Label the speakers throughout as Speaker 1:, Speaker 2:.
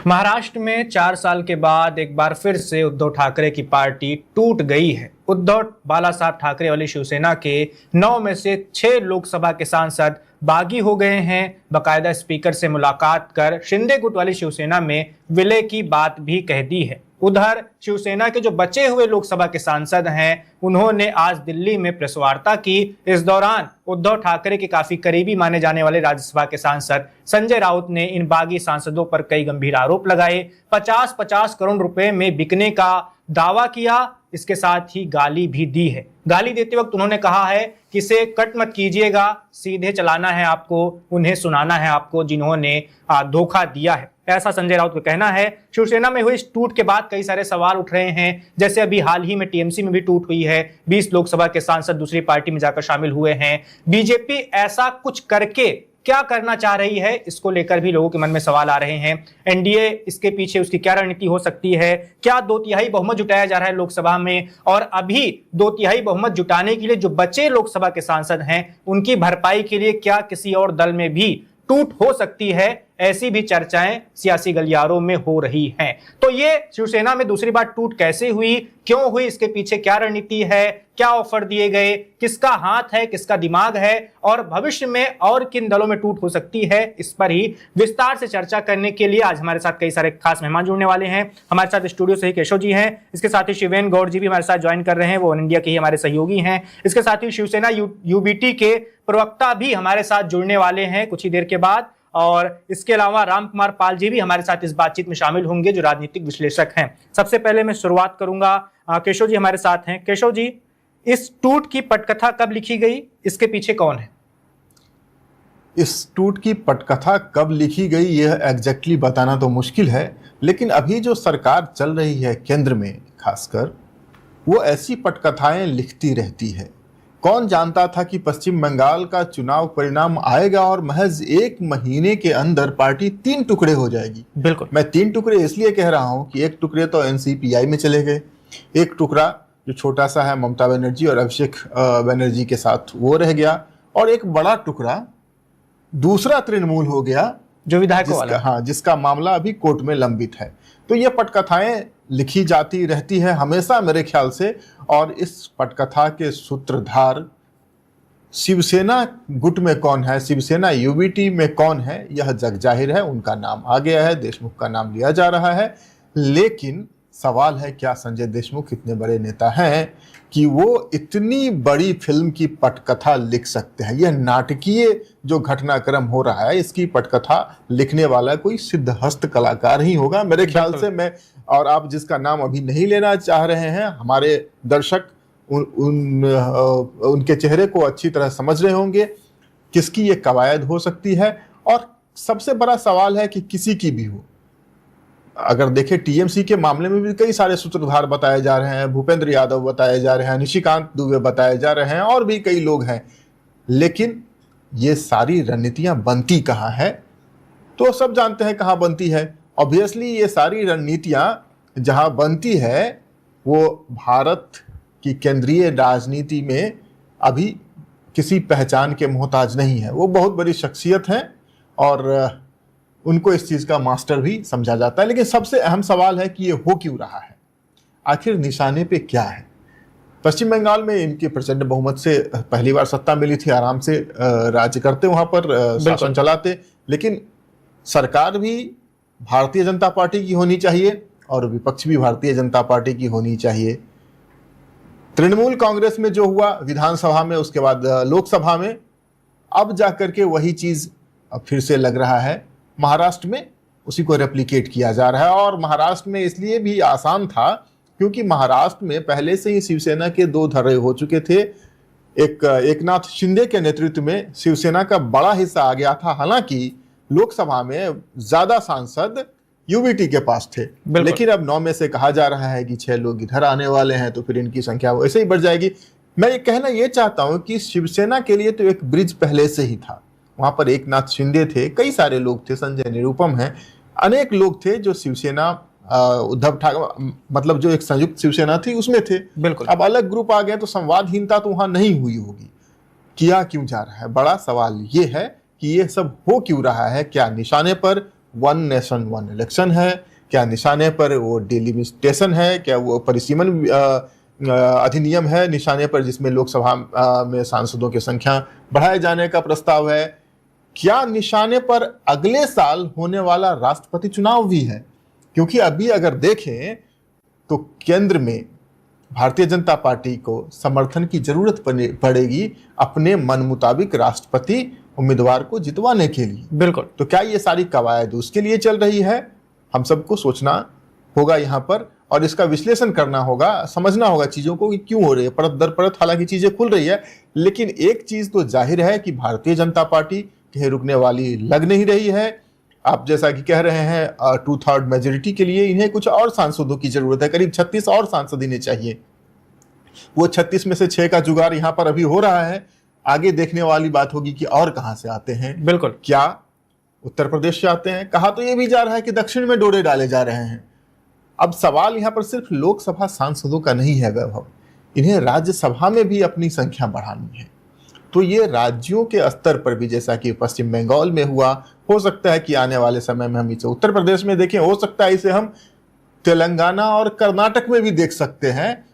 Speaker 1: महाराष्ट्र में 4 साल के बाद एक बार फिर से उद्धव ठाकरे की पार्टी टूट गई है। उद्धव बालासाहब ठाकरे वाली शिवसेना के 9 में से 6 लोकसभा के सांसद बागी हो गए हैं। बाकायदा स्पीकर से मुलाकात कर शिंदे गुट वाली शिवसेना में विलय की बात भी कह दी है। उधर शिवसेना के जो बचे हुए लोकसभा के सांसद हैं, उन्होंने आज दिल्ली में प्रेस वार्ता की। इस दौरान उद्धव ठाकरे के काफी करीबी माने जाने वाले राज्यसभा के सांसद संजय राउत ने इन बागी सांसदों पर कई गंभीर आरोप लगाए। 50-50 करोड़ रुपए में बिकने का दावा किया, इसके साथ ही गाली भी दी है। गाली देते वक्त उन्होंने कहा है कि इसे कट मत कीजिएगा, सीधे चलाना है आपको, उन्हें सुनाना है आपको जिन्होंने धोखा दिया है, ऐसा संजय राउत का कहना है। शिवसेना में हुई इस टूट के बाद कई सारे सवाल उठ रहे हैं, जैसे अभी हाल ही में टीएमसी में भी टूट हुई है। 20 लोकसभा के सांसद दूसरी पार्टी में जाकर शामिल हुए हैं। बीजेपी ऐसा कुछ करके क्या करना चाह रही है, इसको लेकर भी लोगों के मन में सवाल आ रहे हैं। एनडीए इसके पीछे उसकी क्या रणनीति हो सकती है? क्या 2/3 बहुमत जुटाया जा रहा है लोकसभा में? और अभी 2/3 बहुमत जुटाने के लिए जो बचे लोकसभा के सांसद हैं, उनकी भरपाई के लिए क्या किसी और दल में भी टूट हो सकती है? ऐसी भी चर्चाएं सियासी गलियारों में हो रही हैं। तो ये शिवसेना में दूसरी बार टूट कैसे हुई, क्यों हुई, इसके पीछे क्या रणनीति है, क्या ऑफर दिए गए, किसका हाथ है, किसका दिमाग है, और भविष्य में और किन दलों में टूट हो सकती है, इस पर ही विस्तार से चर्चा करने के लिए आज हमारे साथ कई सारे खास मेहमान जुड़ने वाले हैं। हमारे साथ स्टूडियो से ही केशव जी हैं, इसके साथ ही शिवेन गौड़ जी भी हमारे साथ ज्वाइन कर रहे हैं, वो ऑल इंडिया के ही हमारे सहयोगी हैं। इसके साथ ही शिवसेना यूबीटी के प्रवक्ता भी हमारे साथ जुड़ने वाले हैं कुछ ही देर के बाद, और इसके अलावा राम कुमार पाल जी भी हमारे साथ इस बातचीत में शामिल होंगे, जो राजनीतिक विश्लेषक हैं। सबसे पहले मैं शुरुआत करूंगा, केशव जी हमारे साथ हैं। केशव जी, इस टूट की पटकथा कब लिखी गई, इसके पीछे कौन है?
Speaker 2: इस टूट की पटकथा कब लिखी गई यह एग्जैक्टली बताना तो मुश्किल है, लेकिन अभी जो सरकार चल रही है केंद्र में खासकर, वो ऐसी पटकथाएं लिखती रहती है। कौन जानता था कि पश्चिम बंगाल का चुनाव परिणाम आएगा और महज 1 महीने के अंदर पार्टी 3 टुकड़े हो जाएगी।
Speaker 1: बिल्कुल,
Speaker 2: मैं 3 टुकड़े इसलिए कह रहा हूं कि 1 टुकड़े तो एनसीपीआई में चले गए, 1 टुकड़ा जो छोटा सा है ममता बनर्जी और अभिषेक बनर्जी के साथ वो रह गया, और एक बड़ा टुकड़ा दूसरा तृणमूल हो गया,
Speaker 1: जो विधायकों वाला,
Speaker 2: हाँ, जिसका मामला अभी कोर्ट में लंबित है। तो ये पटकथाएं लिखी जाती रहती है हमेशा मेरे ख्याल से, और इस पटकथा के सूत्रधार शिवसेना गुट में कौन है, शिवसेना यूबीटी में कौन है, यह जग जाहिर है। उनका नाम आ गया है, देशमुख का नाम लिया जा रहा है, लेकिन सवाल है क्या संजय देशमुख इतने बड़े नेता हैं कि वो इतनी बड़ी फिल्म की पटकथा लिख सकते हैं? यह नाटकीय जो घटनाक्रम हो रहा है, इसकी पटकथा लिखने वाला कोई सिद्धहस्त कलाकार ही होगा मेरे ख्याल से। मैं और आप जिसका नाम अभी नहीं लेना चाह रहे हैं, हमारे दर्शक उनके चेहरे को अच्छी तरह समझ रहे होंगे किसकी ये कवायद हो सकती है। और सबसे बड़ा सवाल है कि किसी की भी हो। अगर देखें टीएमसी के मामले में भी कई सारे सूत्रधार बताए जा रहे हैं, भूपेंद्र यादव बताए जा रहे हैं, निशिकांत दुबे बताए जा रहे हैं, और भी कई लोग हैं, लेकिन ये सारी रणनीतियां बनती कहाँ है? तो सब जानते हैं कहाँ बनती है। ऑब्वियसली ये सारी रणनीतियां जहां बनती है वो भारत की केंद्रीय राजनीति में अभी किसी पहचान के मोहताज नहीं है। वो बहुत बड़ी शख्सियत हैं और उनको इस चीज़ का मास्टर भी समझा जाता है। लेकिन सबसे अहम सवाल है कि ये हो क्यों रहा है, आखिर निशाने पे क्या है? पश्चिम बंगाल में इनके प्रचंड बहुमत से पहली बार सत्ता मिली थी, आराम से राज्य करते, वहाँ पर शासन चलाते, लेकिन सरकार भी भारतीय जनता पार्टी की होनी चाहिए और विपक्ष भी भारतीय जनता पार्टी की होनी चाहिए। तृणमूल कांग्रेस में जो हुआ विधानसभा में, उसके बाद लोकसभा में, अब जाकर के वही चीज़ फिर से लग रहा है। महाराष्ट्र में उसी को रेप्लिकेट किया जा रहा है, और महाराष्ट्र में इसलिए भी आसान था क्योंकि महाराष्ट्र में पहले से ही शिवसेना के 2 धड़े हो चुके थे। एक एकनाथ शिंदे के नेतृत्व में शिवसेना का बड़ा हिस्सा आ गया था, हालांकि लोकसभा में ज्यादा सांसद यूबीटी के पास थे, लेकिन अब 9 में से कहा जा रहा है कि 6 लोग इधर आने वाले हैं, तो फिर इनकी संख्या वैसे ही बढ़ जाएगी। मैं ये कहना ये चाहता हूं कि शिवसेना के लिए तो एक ब्रिज पहले से ही था। वहां पर एकनाथ शिंदे थे, कई सारे लोग थे, संजय निरुपम हैं, अनेक लोग थे जो शिवसेना उद्धव ठाकरे, मतलब जो एक संयुक्त शिवसेना थी उसमें थे।
Speaker 1: बिल्कुल,
Speaker 2: अब अलग ग्रुप आ गए तो संवादहीनता तो वहां नहीं हुई होगी। किया क्यों जा रहा है? बड़ा सवाल ये है कि ये सब हो क्यों रहा है? क्या निशाने पर वन नेशन वन इलेक्शन है, क्या निशाने पर वो डिलिमिटेशन है, क्या वो परिसीमन अधिनियम है निशाने पर जिसमें लोकसभा में सांसदों की संख्या बढ़ाए जाने का प्रस्ताव है, क्या निशाने पर अगले साल होने वाला राष्ट्रपति चुनाव भी है। क्योंकि अभी अगर देखें तो केंद्र में भारतीय जनता पार्टी को समर्थन की जरूरत पड़ेगी अपने मन मुताबिक राष्ट्रपति उम्मीदवार को जितवाने के लिए।
Speaker 1: बिल्कुल।
Speaker 2: तो क्या ये सारी कवायद उसके लिए चल रही है, हम सबको सोचना होगा यहाँ पर और इसका विश्लेषण करना होगा, समझना होगा चीजों को कि क्यों हो रही है। परत दर परत हालांकि चीजें खुल रही है, लेकिन एक चीज तो जाहिर है कि भारतीय जनता पार्टी कहीं रुकने वाली लग नहीं रही है। आप जैसा कि कह रहे हैं 2/3 मेजोरिटी के लिए इन्हें कुछ और सांसदों की जरूरत है, करीब 36 और सांसद इन्हें चाहिए। वो 36 में से 6 का जुगाड़ यहाँ पर अभी हो रहा है, आगे देखने वाली बात होगी कि और कहां से आते हैं।
Speaker 1: बिल्कुल।
Speaker 2: क्या उत्तर प्रदेश से आते हैं, कहा तो ये भी जा रहा है कि दक्षिण में डोरे डाले जा रहे हैं। अब सवाल यहाँ पर सिर्फ लोकसभा सांसदों का नहीं है वैभव, इन्हें राज्यसभा में भी अपनी संख्या बढ़ानी है। तो ये राज्यों के स्तर पर भी, जैसा कि पश्चिम बंगाल में हुआ, हो सकता है कि आने वाले समय में हम इसे उत्तर प्रदेश में देखें, हो सकता है इसे हम तेलंगाना और कर्नाटक में भी देख सकते हैं।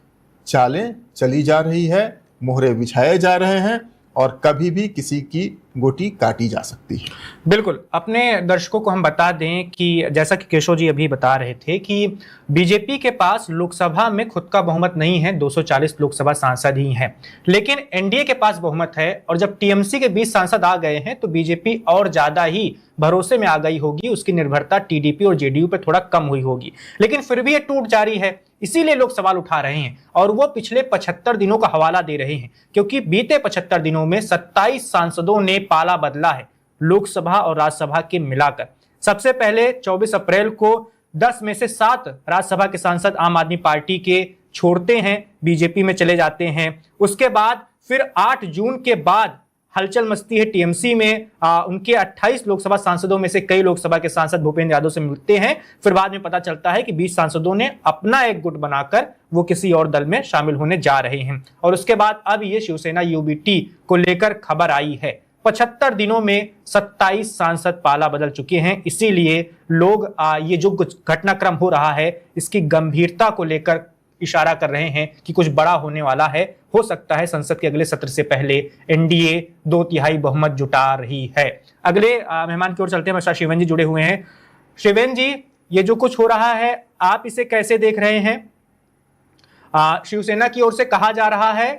Speaker 2: चालें चली जा रही है, मोहरे बिछाए जा रहे हैं और कभी भी किसी की गोटी काटी जा सकती है।
Speaker 1: बिल्कुल। अपने दर्शकों को हम बता दें कि जैसा कि केशव जी अभी बता रहे थे कि बीजेपी के पास लोकसभा में खुद का बहुमत नहीं है, 240 लोकसभा सांसद ही हैं, लेकिन एनडीए के पास बहुमत है। और जब टीएमसी के 20 सांसद आ गए हैं तो बीजेपी और ज्यादा ही भरोसे में आ गई होगी, उसकी निर्भरता टीडीपी और जेडीयू पे थोड़ा कम हुई होगी। लेकिन फिर भी ये टूट जारी है, इसीलिए लोग सवाल उठा रहे हैं और वो पिछले 75 दिनों का हवाला दे रहे हैं, क्योंकि बीते 75 दिनों में 27 सांसदों ने पाला बदला है, लोकसभा और राज्यसभा के मिलाकर। सबसे पहले 24 अप्रैल को 10 में से 7 राज्यसभा के सांसद आम आदमी पार्टी के छोड़ते हैं, बीजेपी में चले जाते हैं। उसके बाद फिर 8 जून के बाद हलचल मचती है टीएमसी में। उनके 28 लोकसभा सांसदों में से कई लोकसभा के सांसद भूपेंद्र यादव से मिलते हैं। फिर बाद में पता चलता है कि 20 सांसदों ने अपना एक गुट बनाकर वो किसी और दल में शामिल होने जा रहे हैं। और उसके बाद अब ये शिवसेना यूबीटी को लेकर खबर आई है। 75 दिनों में 27 सांसद पाला बदल चुके हैं, इसीलिए लोग ये जो कुछ घटनाक्रम हो रहा है इसकी गंभीरता को लेकर इशारा कर रहे हैं कि कुछ बड़ा होने वाला है। हो सकता है संसद के अगले सत्र से पहले एनडीए 2/3 बहुमत जुटा रही है। अगले मेहमान की ओर चलते हैं, हमारे साथ शिवेन जी जुड़े हुए हैं। शिवेन जी, ये जो कुछ हो रहा है आप इसे कैसे देख रहे हैं? शिवसेना की ओर से कहा जा रहा है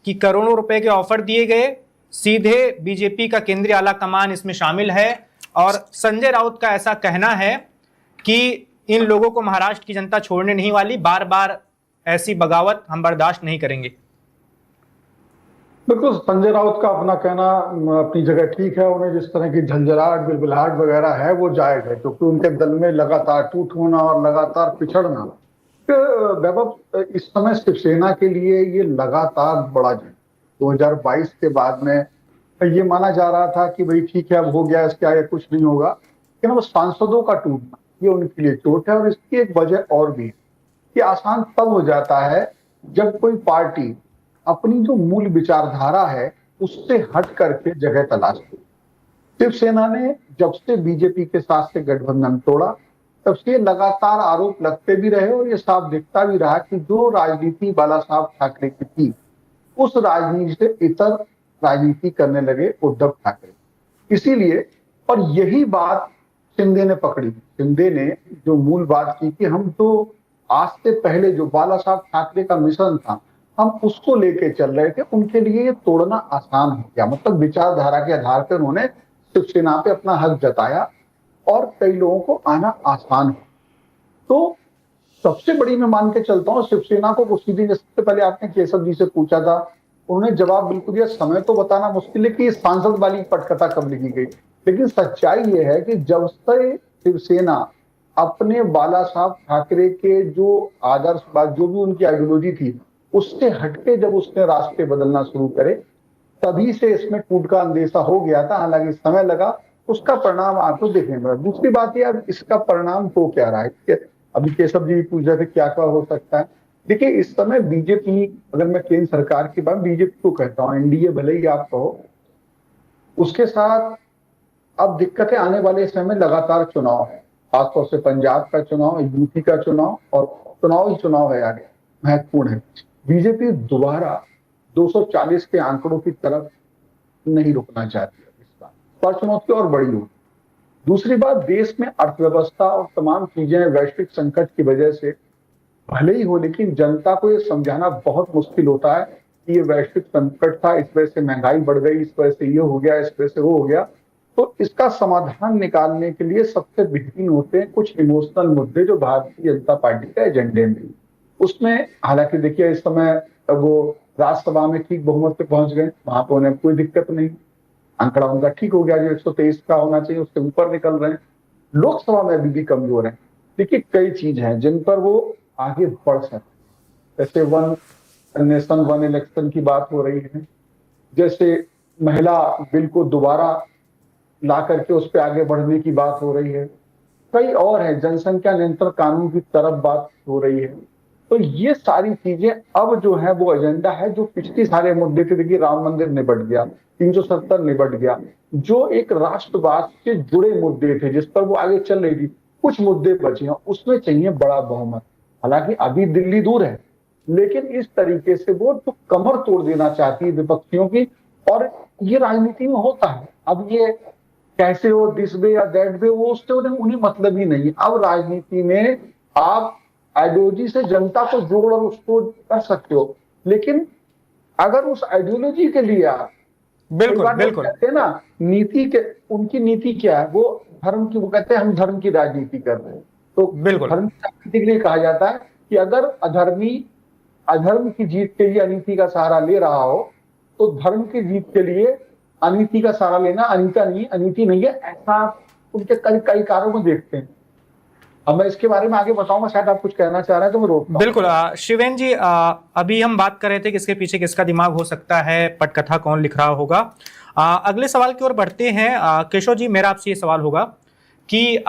Speaker 1: कि करोड़ों रुपए के ऑफर दिए गए, सीधे बीजेपी का केंद्रीय आला कमान इसमें शामिल है और संजय राउत का ऐसा कहना है कि इन लोगों को महाराष्ट्र की जनता छोड़ने नहीं वाली, बार बार ऐसी बगावत हम बर्दाश्त नहीं करेंगे।
Speaker 3: बिल्कुल, संजय राउत का अपना कहना अपनी जगह ठीक है। उन्हें जिस तरह की झंझराहट बिलबिलाहट वगैरह है वो जायज है, क्योंकि उनके दल में लगातार टूट होना और लगातार पिछड़ना। वैभव, इस समय शिवसेना के लिए ये लगातार बड़ा जंग। 2022 के बाद में ये माना जा रहा था कि भाई ठीक है, अब हो गया, इसके आगे कुछ नहीं होगा, लेकिन वो सांसदों का टूटना ये उनके लिए चोट है। और इसकी एक वजह और भी है कि आसान तब हो जाता है जब कोई पार्टी अपनी जो मूल विचारधारा है उससे हट करके जगह तलाशती। शिवसेना ने जब से बीजेपी के साथ से गठबंधन तोड़ा तब से लगातार आरोप लगते भी रहे और ये साफ दिखता भी रहा कि जो राजनीति बाला साहब ठाकरे की थी उस राजनीति से इतर राजनीति करने लगे उद्धव ठाकरे। इसीलिए, और यही बात शिंदे ने पकड़ी। शिंदे ने जो मूल बात की कि हम तो आज से पहले जो बाला साहब ठाकरे का मिशन था हम उसको लेके चल रहे थे, उनके लिए ये तोड़ना आसान हो गया। मतलब विचारधारा के आधार पर उन्होंने शिवसेना पे अपना हक जताया और कई लोगों को आना आसान हो। तो सबसे बड़ी मैं मान के चलता हूँ शिवसेना को सीधी, जैसे पहले आपने केशव जी से पूछा था, उन्होंने जवाब बिल्कुल दिया। समय तो बताना मुश्किल है कि सांसद वाली पटकथा कब लिखी गई, लेकिन सच्चाई ये है कि जब से शिवसेना अपने बाला साहब ठाकरे के जो आदर्शवाद, जो भी उनकी आइडियोलॉजी थी, उससे हटके जब उसने रास्ते बदलना शुरू करे, तभी से इसमें टूट का अंदेशा हो गया था। हालांकि समय लगा, उसका परिणाम आपको देखने में। दूसरी बात यह, अब इसका परिणाम हो क्या रहा है? अभी केशव जी पूछ रहे थे क्या क्या हो सकता है। देखिए, इस समय बीजेपी, अगर मैं केंद्र सरकार की बात बीजेपी को कहता हूँ, एनडीए भले ही आप कहो, उसके साथ अब दिक्कतें आने वाले समय में लगातार चुनाव है, खासतौर से पंजाब का चुनाव, यूपी का चुनाव, और चुनाव ही चुनाव है, आगे महत्वपूर्ण है। बीजेपी दोबारा 240 के आंकड़ों की तरफ नहीं रुकना चाहती है इस बार, पर चुनौती और बड़ी होगी। दूसरी बात, देश में अर्थव्यवस्था और तमाम चीजें वैश्विक संकट की वजह से भले ही हो, लेकिन जनता को ये समझाना बहुत मुश्किल होता है कि ये वैश्विक संकट था, इस वजह से महंगाई बढ़ गई, इस वजह से ये हो गया, इस वजह से वो हो गया। तो इसका समाधान निकालने के लिए सबसे बेहतरीन होते हैं कुछ इमोशनल मुद्दे जो भारतीय जनता पार्टी के एजेंडे में। उसमें हालांकि देखिए इस समय वो राज्यसभा में ठीक बहुमत पे पहुंच गए, वहां पर उन्हें कोई दिक्कत नहीं, आंकड़ा उनका ठीक हो गया, जो 123 का होना चाहिए उसके ऊपर निकल रहे हैं। लोकसभा में अभी भी कमजोर है। देखिए कई चीज हैं जिन पर वो आगे बढ़ सकते, जैसे वन नेशन वन इलेक्शन की बात हो रही है, जैसे महिला बिल को दोबारा ला करके उस पर आगे बढ़ने की बात हो रही है, कई और है, जनसंख्या नियंत्रण कानून की तरफ बात हो रही है। तो ये सारी चीजें अब जो है वो एजेंडा है, जो पिछले सारे मुद्दे थे। देखिए राम मंदिर निपट गया, 370 निपट गया, जो एक राष्ट्रवाद से जुड़े मुद्दे थे जिस पर वो आगे चल रही थी, कुछ मुद्दे बचे हैं, उसमें चाहिए बड़ा बहुमत। हालांकि अभी दिल्ली दूर है, लेकिन इस तरीके से वो तो कमर तोड़ देना चाहती है विपक्षियों की, और ये राजनीति में होता है। अब ये कैसे हो, दिस वे या दैट वे, वो उससे उन्हें मतलब ही नहीं है। अब राजनीति में आप आइडियोलॉजी से जनता को जोड़ और उसको कर सकते हो, लेकिन अगर उस आइडियोलॉजी के लिए आप
Speaker 1: बिल्कुल बिल्कुल
Speaker 3: कहते हैं ना नीति के, उनकी नीति क्या है, वो धर्म की, वो कहते हैं हम धर्म की राजनीति कर रहे हैं। तो
Speaker 1: बिल्कुल
Speaker 3: धर्म की राजनीति के लिए कहा जाता है कि अगर अधर्म की जीत के लिए अनीति का सहारा ले रहा हो, तो धर्म की जीत के लिए अनीति का सहारा लेना अनीति नहीं है, ऐसा उनके कई कार्यों में देखते हैं। अब मैं इसके बारे में आगे बताऊंगा, शायद आप कुछ कहना चाह रहे हैं तो मैं रोकता हूं।
Speaker 1: बिल्कुल शिवेन जी, अभी हम बात कर रहे थे कि इसके पीछे किसका दिमाग हो सकता है, पटकथा कौन लिख रहा होगा। अगले सवाल की ओर बढ़ते हैं। केशव जी, मेरा आपसे ये सवाल होगा कि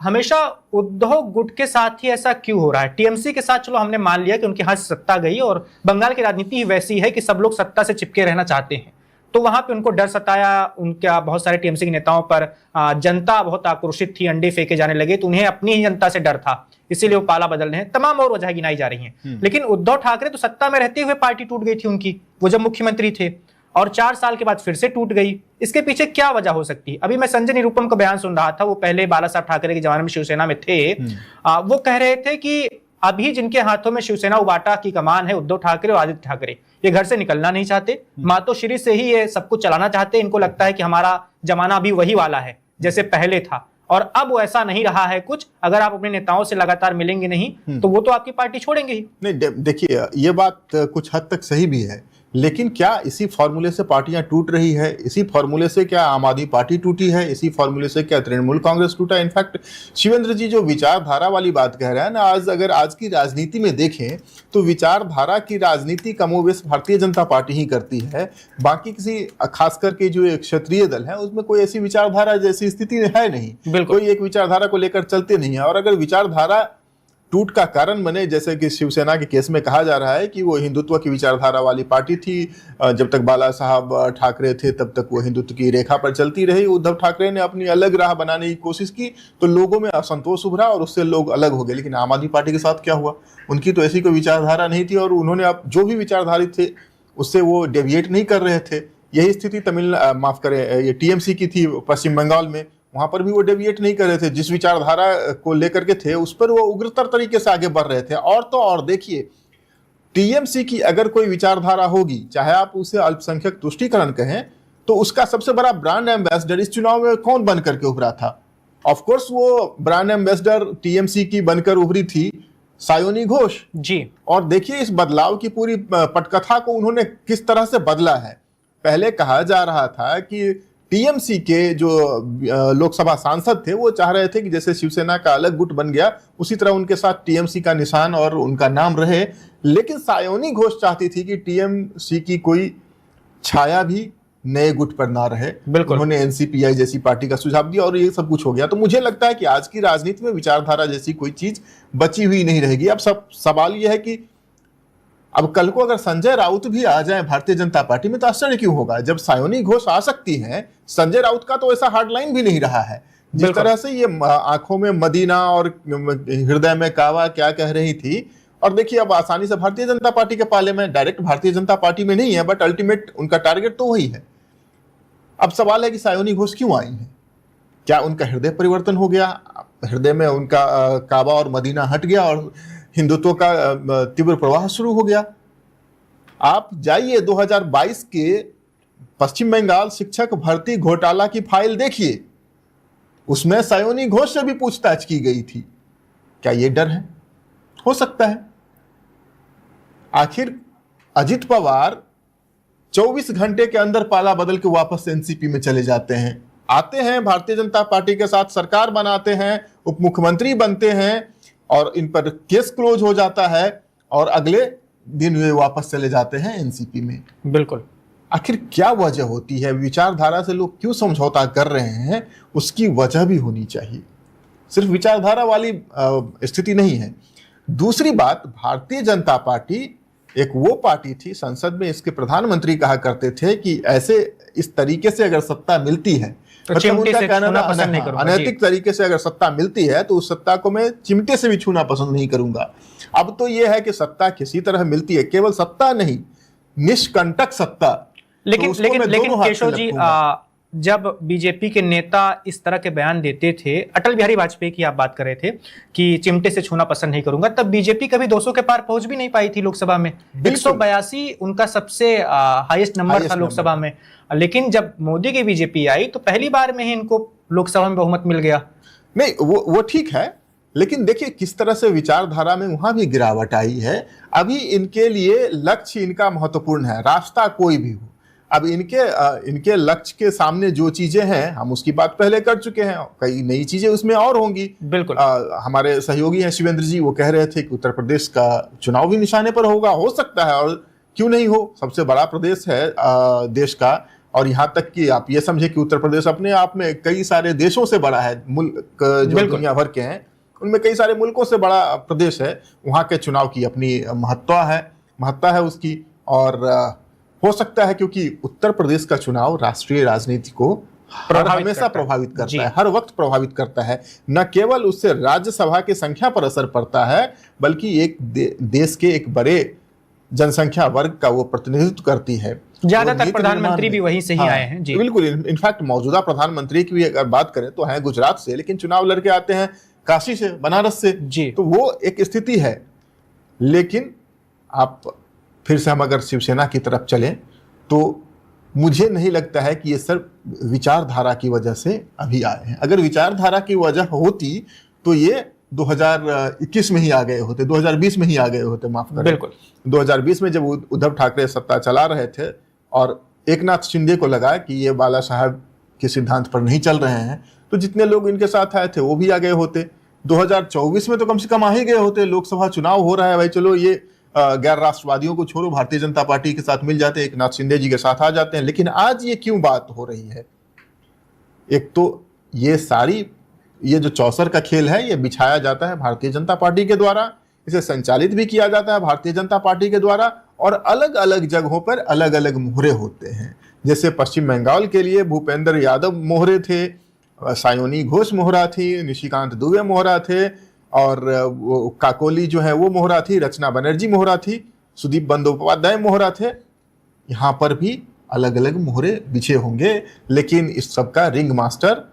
Speaker 1: हमेशा उद्धव गुट के साथ ही ऐसा क्यों हो रहा है? टीएमसी के साथ चलो हमने मान लिया कि उनके हाथ सत्ता गई और बंगाल की राजनीति ही वैसी है कि सब लोग सत्ता से चिपके रहना चाहते हैं, तो वहां पे उनको डर सताया, उनका बहुत सारे टीएमसी के नेताओं पर जनता बहुत आक्रोशित थी, अंडे फेंके जाने लगे, तो उन्हें अपनी ही जनता से डर था, इसीलिए वो पाला बदल रहे हैं, तमाम और वजह गिनाई जा रही हैं। लेकिन उद्धव ठाकरे तो सत्ता में रहते हुए पार्टी टूट गई थी उनकी, वो जब मुख्यमंत्री थे, और 4 साल के बाद फिर से टूट गई। इसके पीछे क्या वजह हो सकती है? अभी मैं संजय निरुपम का बयान सुन रहा था, वो पहले बाला साहब ठाकरे के जमाने में शिवसेना में थे। वो कह रहे थे कि अभी जिनके हाथों में शिवसेना उबाटा की कमान है, उद्धव ठाकरे और आदित्य ठाकरे, ये घर से निकलना नहीं चाहते, मातोश्री से ही ये सब कुछ चलाना चाहते हैं। इनको लगता है कि हमारा जमाना अभी वही वाला है जैसे पहले था, और अब वो ऐसा नहीं रहा है कुछ। अगर आप अपने नेताओं से लगातार मिलेंगे नहीं तो वो तो आपकी पार्टी छोड़ेंगे ही
Speaker 2: नहीं। देखिए ये बात कुछ हद तक सही भी है, लेकिन क्या इसी फॉर्मूले से पार्टियां टूट रही है? इसी फॉर्मूले से क्या आम आदमी पार्टी टूटी है? इसी फॉर्मूले से क्या तृणमूल कांग्रेस टूटा? इनफैक्ट शिवेंद्र जी जो विचारधारा वाली बात कह रहे हैं ना, अगर आज की राजनीति में देखें तो विचारधारा की राजनीति कमोबेश भारतीय जनता पार्टी ही करती है। बाकी किसी खास करके जो एक क्षेत्रीय दल है उसमें कोई ऐसी विचारधारा जैसी स्थिति है नहीं, कोई एक विचारधारा को लेकर चलते नहीं है। और अगर विचारधारा टूट का कारण बने, जैसे कि शिवसेना के केस में कहा जा रहा है कि वो हिंदुत्व की विचारधारा वाली पार्टी थी, जब तक बाला साहब ठाकरे थे तब तक वो हिंदुत्व की रेखा पर चलती रही। उद्धव ठाकरे ने अपनी अलग राह बनाने की कोशिश की तो लोगों में असंतोष उभरा और उससे लोग अलग हो गए। लेकिन आम आदमी पार्टी के साथ क्या हुआ? उनकी तो ऐसी कोई विचारधारा नहीं थी और उन्होंने अब जो भी विचारधारी थे उससे वो डेविएट नहीं कर रहे थे। यही स्थिति ये टीएमसी की थी पश्चिम बंगाल में, वहां पर भी वो डेविएट नहीं कर रहे थे। जिस विचारधारा को लेकर के थे उस पर वो उग्रतर तरीके से आगे बढ़ रहे थे। और तो और देखिए, टीएमसी की अगर कोई विचारधारा होगी, चाहे आप उसे अल्पसंख्यक तुष्टीकरण कहें, तो उसका सबसे बड़ा ब्रांड एम्बेसडर इस चुनाव में कौन बन करके उभरा था? ऑफ कोर्स वो ब्रांड एम्बेसडर टीएमसी की बनकर उभरी थी सायोनी घोष
Speaker 1: जी। और
Speaker 2: देखिए इस बदलाव की पूरी पटकथा को उन्होंने किस तरह से बदला है। पहले कहा जा रहा था कि टीएमसी के जो लोकसभा सांसद थे वो चाह रहे थे कि जैसे शिवसेना का अलग गुट बन गया उसी तरह उनके साथ टीएमसी का निशान और उनका नाम रहे। लेकिन सायोनी घोष चाहती थी कि टीएमसी की कोई छाया भी नए गुट पर ना रहे। उन्होंने एनसीपीआई जैसी पार्टी का सुझाव दिया और ये सब कुछ हो गया। तो मुझे लगता है कि आज की राजनीति में विचारधारा जैसी कोई चीज बची हुई नहीं रहेगी। अब सब सवाल यह है कि अब कल को अगर संजय राउत भी आ जाए भारतीय जनता पार्टी में तो आश्चर्य क्यों होगा, जब सायोनी घोष आ सकती हैं। संजय राउत का तो ऐसा हार्ड लाइन भी नहीं रहा है, जिस तरह से ये आंखों में मदीना और हृदय में कावा क्या कह रही थी, और देखिए अब आसानी से भारतीय जनता पार्टी के पाले में, डायरेक्ट भारतीय जनता पार्टी में नहीं है, बट अल्टीमेट उनका टारगेट तो वही है। अब सवाल है कि सायोनी घोष क्यों आई है, क्या उनका हृदय परिवर्तन हो गया, हृदय में उनका काबा और मदीना हट गया और हिंदुत्व का तीव्र प्रवाह शुरू हो गया। आप जाइए 2022 के पश्चिम बंगाल शिक्षक भर्ती घोटाला की फाइल देखिए, उसमें सायोनी घोष से भी पूछताछ की गई थी। क्या ये डर है? हो सकता है। आखिर अजित पवार 24 घंटे के अंदर पाला बदल के वापस एनसीपी में चले जाते हैं, आते हैं भारतीय जनता पार्टी के साथ सरकार बनाते हैं, उप मुख्यमंत्री बनते हैं और इन पर केस क्लोज हो जाता है और अगले दिन वे वापस चले जाते हैं एनसीपी में।
Speaker 1: बिल्कुल।
Speaker 2: आखिर क्या वजह होती है, विचारधारा से लोग क्यों समझौता कर रहे हैं, उसकी वजह भी होनी चाहिए, सिर्फ विचारधारा वाली स्थिति नहीं है। दूसरी बात, भारतीय जनता पार्टी एक वो पार्टी थी, संसद में इसके प्रधानमंत्री कहा करते थे कि ऐसे इस तरीके से अगर सत्ता मिलती है
Speaker 1: तो चिमटे से छूना पसंद नहीं करूंगा,
Speaker 2: अनैतिक तरीके से अगर सत्ता मिलती है तो उस सत्ता को मैं चिमटे से भी छूना पसंद नहीं करूंगा। अब तो यह है कि सत्ता किसी तरह मिलती है, केवल सत्ता नहीं, निष्कंटक सत्ता।
Speaker 1: लेकिन
Speaker 2: तो
Speaker 1: लेकिन लेकिन केशव जी, जब बीजेपी के नेता इस तरह के बयान देते थे, अटल बिहारी वाजपेयी की आप बात कर रहे थे कि चिमटे से छूना पसंद नहीं करूंगा, तब बीजेपी कभी 200 के पार पहुंच भी नहीं पाई थी लोकसभा में। 182 उनका सबसे हाईएस्ट नंबर था लोकसभा में। लेकिन जब मोदी की बीजेपी आई तो पहली बार में ही इनको लोकसभा में बहुमत मिल गया।
Speaker 2: नहीं, वो ठीक है, लेकिन देखिए किस तरह से विचारधारा में वहां भी गिरावट आई है। अभी इनके लिए लक्ष्य इनका महत्वपूर्ण है, रास्ता कोई भी हो। अब इनके लक्ष्य के सामने जो चीजें हैं, हम उसकी बात पहले कर चुके हैं, कई नई चीजें उसमें और होंगी।
Speaker 1: बिल्कुल।
Speaker 2: हमारे सहयोगी हैं शिवेंद्र जी, वो कह रहे थे कि उत्तर प्रदेश का चुनाव भी निशाने पर होगा, हो सकता है, और क्यों नहीं हो, सबसे बड़ा प्रदेश है देश का। और यहाँ तक कि आप ये समझे कि उत्तर प्रदेश अपने आप में कई सारे देशों से बड़ा है, मुल्क जो दुनिया भर के हैं उनमें कई सारे मुल्कों से बड़ा प्रदेश है। वहाँ के चुनाव की अपनी महत्ता है उसकी, और हो सकता है क्योंकि उत्तर प्रदेश का चुनाव राष्ट्रीय राजनीति को हमेशा प्रभावित करता है, हर वक्त प्रभावित करता है। न केवल उससे राज्यसभा की संख्या पर असर पड़ता है, बल्कि एक देश के एक बड़े जनसंख्या वर्ग का वो प्रतिनिधित्व करती है।
Speaker 1: ज्यादातर प्रधानमंत्री भी वहीं से ही आए हैं। जी
Speaker 2: बिल्कुल। इनफैक्ट मौजूदा प्रधानमंत्री की भी अगर बात करें तो हैं गुजरात से, लेकिन चुनाव लड़के आते हैं काशी से, बनारस से।
Speaker 1: जी, तो
Speaker 2: वो एक स्थिति है। लेकिन आप फिर से हम अगर शिवसेना की तरफ चलें तो मुझे नहीं लगता है कि ये सिर्फ विचारधारा की वजह से अभी आए हैं। अगर विचारधारा की वजह होती तो ये 2021 में ही आ गए होते, 2020 में ही आ गए होते, माफ करें।
Speaker 1: बिल्कुल।
Speaker 2: 2020 में जब उद्धव ठाकरे सत्ता चला रहे थे और एकनाथ शिंदे को लगा कि ये बाला साहब के सिद्धांत पर नहीं चल रहे हैं, तो जितने लोग इनके साथ आए थे वो भी आ गए होते। 2024 में तो कम से कम आ ही गए होते। लोकसभा चुनाव हो रहा है भाई, चलो ये गैर राष्ट्रवादियों को छोड़ो, भारतीय जनता पार्टी के साथ मिल जाते, एकनाथ शिंदे जी के साथ आ जाते हैं। लेकिन आज ये क्यों बात हो रही है? एक तो ये जो चौसर का खेल है, ये बिछाया जाता है भारतीय जनता पार्टी के द्वारा, इसे संचालित भी किया जाता है भारतीय जनता पार्टी के द्वारा, और अलग अलग जगहों पर अलग अलग मोहरे होते हैं। जैसे पश्चिम बंगाल के लिए भूपेंद्र यादव मोहरे थे, सायोनी घोष मोहरा थी, निशिकांत दुबे मोहरा थे, और वो काकोली जो है वो मोहरा थी, रचना बनर्जी मोहरा थी, सुदीप बंदोपाध्याय मोहरा थे। यहाँ पर भी अलग अलग मोहरे बिछे होंगे, लेकिन इस सबका रिंग मास्टर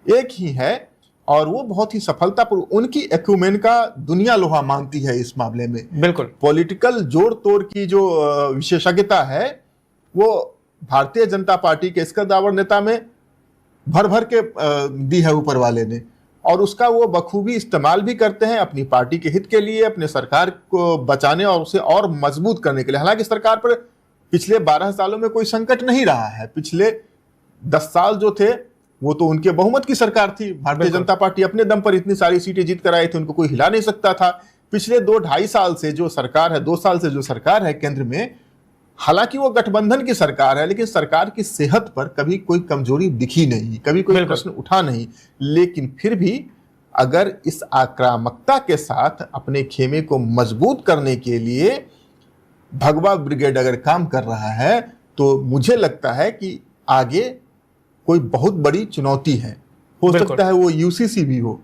Speaker 2: एक ही है, और वो बहुत ही सफलतापूर्वक, उनकी एक्यूमेन का दुनिया लोहा मानती है इस मामले में।
Speaker 1: बिल्कुल।
Speaker 2: पॉलिटिकल जोड़ तोड़ की जो विशेषज्ञता है वो भारतीय जनता पार्टी के इसका दावर नेता में भर भर के दी है ऊपर वाले ने, और उसका वो बखूबी इस्तेमाल भी करते हैं अपनी पार्टी के हित के लिए, अपने सरकार को बचाने और उसे और मजबूत करने के लिए। हालांकि सरकार पर पिछले 12 सालों में कोई संकट नहीं रहा है। पिछले 10 साल जो थे वो तो उनके बहुमत की सरकार थी। भारतीय जनता पार्टी अपने दम पर इतनी सारी सीटें जीत कर आई थी, उनको कोई हिला नहीं सकता था। पिछले 2-2.5 साल से जो सरकार है, 2 साल से जो सरकार है केंद्र में, हालांकि वो गठबंधन की सरकार है, लेकिन सरकार की सेहत पर कभी कोई कमजोरी दिखी नहीं, कभी कोई प्रश्न उठा नहीं। लेकिन फिर भी अगर इस आक्रामकता के साथ अपने खेमे को मजबूत करने के लिए भगवा ब्रिगेड अगर काम कर रहा है तो मुझे लगता है कि आगे कोई बहुत बड़ी चुनौती है। हो सकता है वो यूसीसी भी हो।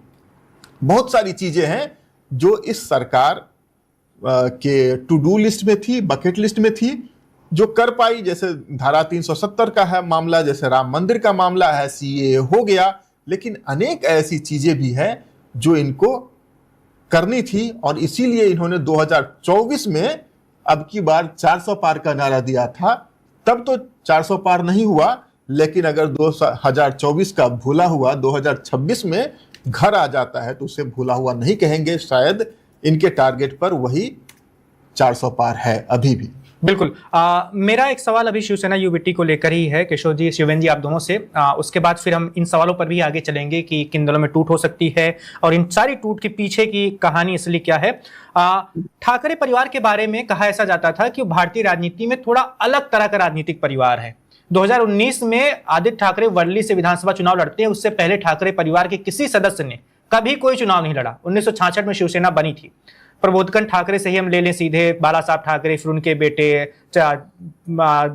Speaker 2: बहुत सारी चीजें हैं जो इस सरकार के टू डू लिस्ट में थी, बकेट लिस्ट में थी, जो कर पाई। जैसे धारा 370 का है मामला, जैसे राम मंदिर का मामला है, सीए हो गया, लेकिन अनेक ऐसी चीजें भी हैं जो इनको करनी थी और इसीलिए इन्होंने 2024 में अब की बार 400 पार का नारा दिया था। तब तो 400 पार नहीं हुआ, लेकिन अगर 2024 का भूला हुआ 2026 में घर आ जाता है तो उसे भूला हुआ नहीं कहेंगे। शायद इनके टारगेट पर वही 400 पार है अभी भी।
Speaker 1: बिल्कुल। मेरा एक सवाल अभी शिवसेना यूबीटी को लेकर ही है, किशोर जी, शिवेंद्र जी, आप दोनों से। उसके बाद फिर हम इन सवालों पर भी आगे चलेंगे कि किन दलों में टूट हो सकती है और इन सारी टूट के पीछे की कहानी असली क्या है। ठाकरे परिवार के बारे में कहा ऐसा जाता था कि भारतीय राजनीति में थोड़ा अलग तरह का राजनीतिक परिवार है। 2019 में आदित्य ठाकरे वर्ली से विधानसभा चुनाव लड़ते हैं। उससे पहले ठाकरे परिवार के किसी सदस्य ने कभी कोई चुनाव नहीं लड़ा। 1966 में शिवसेना बनी थी। प्रबोधन ठाकरे से ही हम ले लें सीधे, बाला साहब ठाकरे, फिर उनके बेटे,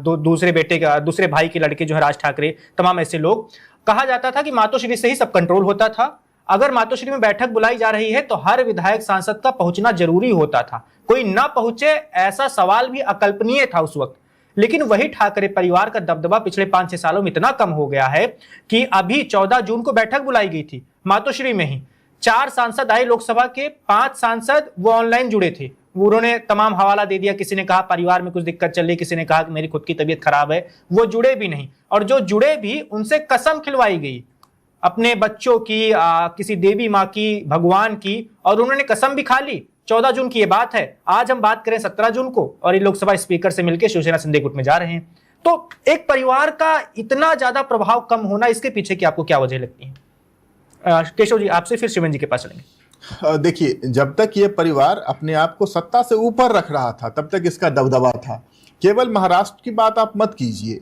Speaker 1: दूसरे भाई के लड़के जो है राज ठाकरे, तमाम ऐसे लोग। कहा जाता था कि मातोश्री से ही सब कंट्रोल होता था। अगर मातोश्री में बैठक बुलाई जा रही है तो हर विधायक सांसद का पहुंचना जरूरी होता था। कोई ना पहुंचे ऐसा सवाल भी अकल्पनीय था उस वक्त। लेकिन वही ठाकरे परिवार का दबदबा पिछले 5-6 सालों में इतना कम हो गया है कि अभी 14 जून को बैठक बुलाई गई थी मातोश्री में ही। 4 सांसद आए लोकसभा के, 5 सांसद वो ऑनलाइन जुड़े थे। उन्होंने तमाम हवाला दे दिया। किसी ने कहा परिवार में कुछ दिक्कत चल रही, किसी ने कहा कि मेरी खुद की तबीयत खराब है। वो जुड़े भी नहीं, और जो जुड़े भी उनसे कसम खिलवाई गई अपने बच्चों की, किसी देवी माँ की, भगवान की, और उन्होंने कसम भी खा ली। 14 जून की ये बात है। आज हम बात करें 17 जून को और ये लोकसभा स्पीकर से मिलकर शिवसेना संदेह गुट में जा रहे हैं। तो एक परिवार का इतना ज्यादा प्रभाव कम होना, इसके पीछे की आपको क्या वजह लगती है? केशव जी, आपसे फिर शिवेंद्र जी के पास चलेंगे।
Speaker 2: देखिए, जब तक ये परिवार अपने आप को सत्ता से ऊपर रख रहा था तब तक इसका दबदबा था। केवल महाराष्ट्र की बात आप मत कीजिए।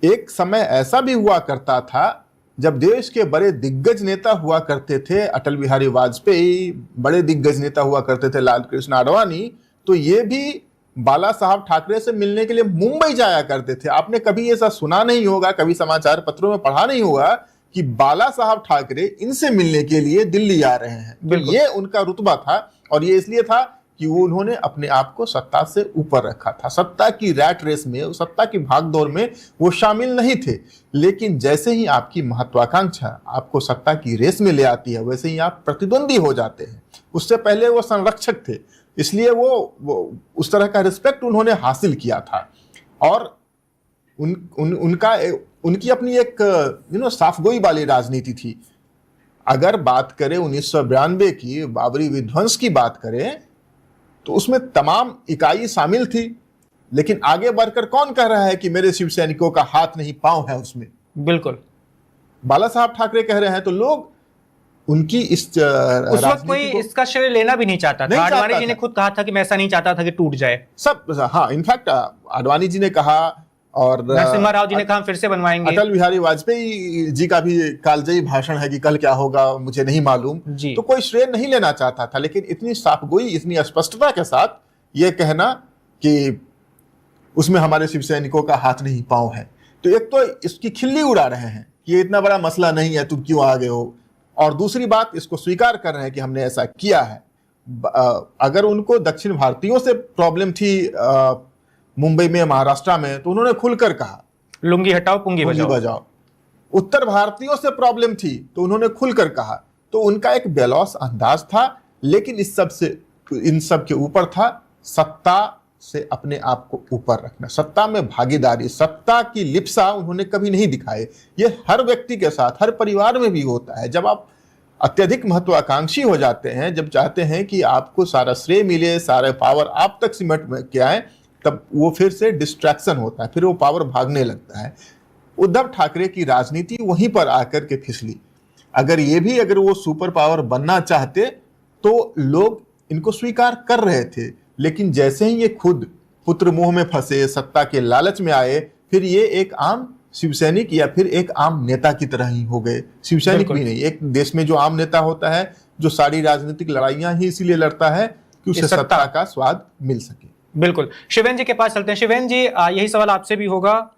Speaker 2: एक समय ऐसा भी हुआ करता था जब देश के बड़े दिग्गज नेता हुआ करते थे, अटल बिहारी वाजपेयी, बड़े दिग्गज नेता हुआ करते थे लाल कृष्ण आडवाणी, तो ये भी बाला साहब ठाकरे से मिलने के लिए मुंबई जाया करते थे। आपने कभी ऐसा सुना नहीं होगा, कभी समाचार पत्रों में पढ़ा नहीं होगा कि बाला साहब ठाकरे इनसे मिलने के लिए दिल्ली आ रहे हैं। तो ये उनका रुतबा था, और ये इसलिए था कि वो उन्होंने अपने आप को सत्ता से ऊपर रखा था। सत्ता की रैट रेस में, सत्ता की भागदौड़ में वो शामिल नहीं थे। लेकिन जैसे ही आपकी महत्वाकांक्षा आपको सत्ता की रेस में ले आती है, वैसे ही आप प्रतिद्वंदी हो जाते हैं। उससे पहले वो संरक्षक थे, इसलिए वो उस तरह का रिस्पेक्ट उन्होंने हासिल किया था। और उनकी अपनी एक साफगोई वाली राजनीति थी। अगर बात करें 1992 की बाबरी विध्वंस की बात करें तो उसमें तमाम इकाई शामिल थी, लेकिन आगे बढ़कर कौन कह रहा है कि मेरे शिव सैनिकों का हाथ नहीं पांव है उसमें?
Speaker 1: बिल्कुल
Speaker 2: बाला साहब ठाकरे कह रहे हैं, तो लोग उनकी इस
Speaker 1: उस वक्त कोई इसका श्रेय लेना भी नहीं चाहता था। आडवाणी जी ने खुद कहा था कि मैं ऐसा नहीं चाहता था कि टूट जाए
Speaker 2: सब। हाँ, इनफैक्ट आडवाणी जी ने कहा, और
Speaker 1: नरसिम्हा राव जी ने कहा फिर से बनवाएंगे।
Speaker 2: अटल बिहारी वाजपेयी जी का भी कालजयी भाषण है कि कल क्या होगा मुझे नहीं मालूम। तो कोई श्रेय नहीं लेना चाहता था, लेकिन इतनी साफगोई, इतनी स्पष्टता के साथ ये कहना कि उसमें हमारे शिव सैनिकों का हाथ नहीं पांव है, तो एक तो इसकी खिल्ली उड़ा रहे हैं कि ये इतना बड़ा मसला नहीं है, तुम क्यों आ गए हो, और दूसरी बात इसको स्वीकार कर रहे हैं कि हमने ऐसा किया है। अगर उनको दक्षिण भारतीयों से प्रॉब्लम थी मुंबई में, महाराष्ट्र में, तो उन्होंने खुलकर कहा
Speaker 1: लुंगी हटाओ पुंगी बजाओ।
Speaker 2: उत्तर भारतीयों से प्रॉब्लम थी तो उन्होंने खुलकर कहा। तो उनका एक बेलौस अंदाज था, लेकिन इन सब के ऊपर था सत्ता से अपने आप को ऊपर रखना, सत्ता में भागीदारी, सत्ता की लिप्सा उन्होंने कभी नहीं दिखाए। ये हर व्यक्ति के साथ, हर परिवार में भी होता है। जब आप अत्यधिक महत्वाकांक्षी हो जाते हैं, जब चाहते हैं कि आपको सारा श्रेय मिले, सारे पावर आप तक सिमट के आए, तब वो फिर से डिस्ट्रैक्शन होता है, फिर वो पावर भागने लगता है। उद्धव ठाकरे की राजनीति वहीं पर आकर के फिसली। अगर वो सुपर पावर बनना चाहते तो लोग इनको स्वीकार कर रहे थे, लेकिन जैसे ही ये खुद पुत्र मोह में फंसे, सत्ता के लालच में आए, फिर ये एक आम शिवसैनिक या फिर एक आम नेता की तरह ही हो गए। शिवसैनिक भी नहीं, एक देश में जो आम नेता होता है, जो सारी राजनीतिक लड़ाइयां ही इसीलिए लड़ता है कि उसे सत्ता का स्वाद मिल सके।
Speaker 1: बिल्कुल, शिवेन जी के पास चलते हैं। शिवेन जी, यही सवाल आपसे भी होगा।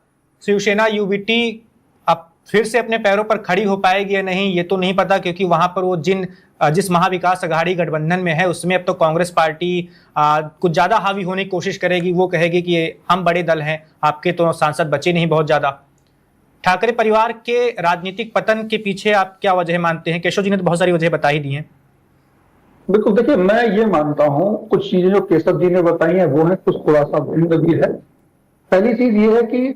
Speaker 1: शिवसेना यूबीटी अब फिर से अपने पैरों पर खड़ी हो पाएगी या नहीं, ये तो नहीं पता, क्योंकि वहां पर वो जिस महाविकास अघाड़ी गठबंधन में है उसमें अब तो कांग्रेस पार्टी कुछ ज्यादा हावी होने की कोशिश करेगी। वो कहेगी कि हम बड़े दल हैं, आपके तो सांसद बचे नहीं बहुत ज्यादा। ठाकरे परिवार के राजनीतिक पतन के पीछे आप क्या वजह मानते हैं? केशव जी ने तो बहुत सारी वजह बता ही दी हैं।
Speaker 3: बिल्कुल, देखिए मैं ये मानता हूं, कुछ चीजें जो केशव जी ने बताई हैं वो है, कुछ थोड़ा सा भिन्न भी है। पहली चीज ये है कि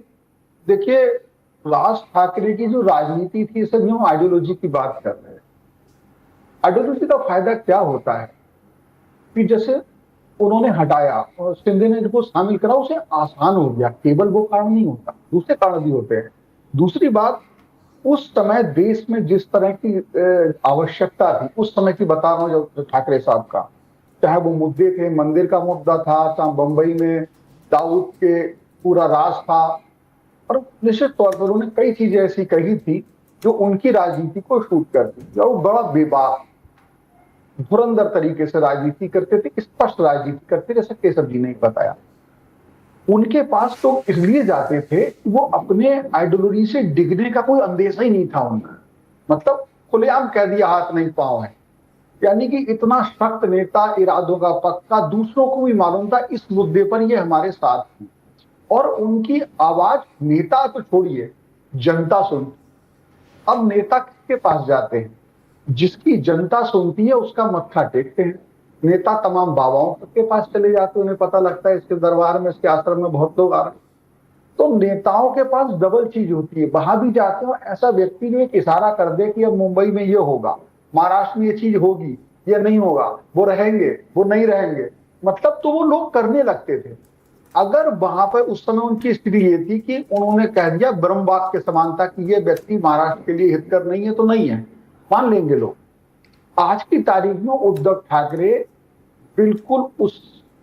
Speaker 3: देखिए, राज ठाकरे की जो राजनीति थी, सब हम आइडियोलॉजी की बात कर रहे हैं। आइडियोलॉजी का फायदा क्या होता है कि जैसे उन्होंने हटाया और शिंदे ने जिसको शामिल करा, उसे आसान हो गया। केवल वो कारण नहीं होता, दूसरे कारण भी होते हैं। दूसरी बात, उस समय देश में जिस तरह की आवश्यकता थी, उस समय की बता रहा हूं, जो ठाकरे साहब का, चाहे वो मुद्दे थे, मंदिर का मुद्दा था, चाहे बंबई में दाऊद के पूरा राज था, और निश्चित तौर पर उन्होंने कई चीजें ऐसी कही थी जो उनकी राजनीति को शूट करती थी। और वो बड़ा बेबाक, धुरंधर तरीके से राजनीति करते थे, स्पष्ट राजनीति करते, जैसे केशव जी ने बताया। उनके पास तो इसलिए जाते थे कि वो अपने आइडियोलॉजी से डिगने का कोई अंदेशा ही नहीं था उनका। मतलब खुलेआम कह दिया हाथ नहीं पांव है। यानी कि इतना सख्त नेता, इरादों का पक्का, दूसरों को भी मालूम था इस मुद्दे पर ये हमारे साथ थी। और उनकी आवाज नेता तो छोड़िए, जनता सुनती। अब नेता किसके पास जाते हैं? जिसकी जनता सुनती है उसका मत्था टेकते हैं। नेता तमाम बाबाओं के पास चले जाते हैं, उन्हें पता लगता है इसके दरबार में, इसके आश्रम में बहुत लोग आ रहे हैं। तो नेताओं के पास डबल चीज होती है, वहां भी जाते हो ऐसा व्यक्ति जो एक इशारा कर दे कि अब मुंबई में ये होगा, महाराष्ट्र में ये चीज होगी, ये नहीं होगा, वो रहेंगे, वो नहीं रहेंगे, मतलब तो वो लोग करने लगते थे। अगर वहां पर उस समय उनकी स्थिति ये थी कि उन्होंने कह दिया ब्रह्मवास के समानता कि ये व्यक्ति महाराष्ट्र के लिए हितकर नहीं है, तो नहीं है, मान लेंगे लोग। आज की तारीख में उद्धव ठाकरे बिल्कुल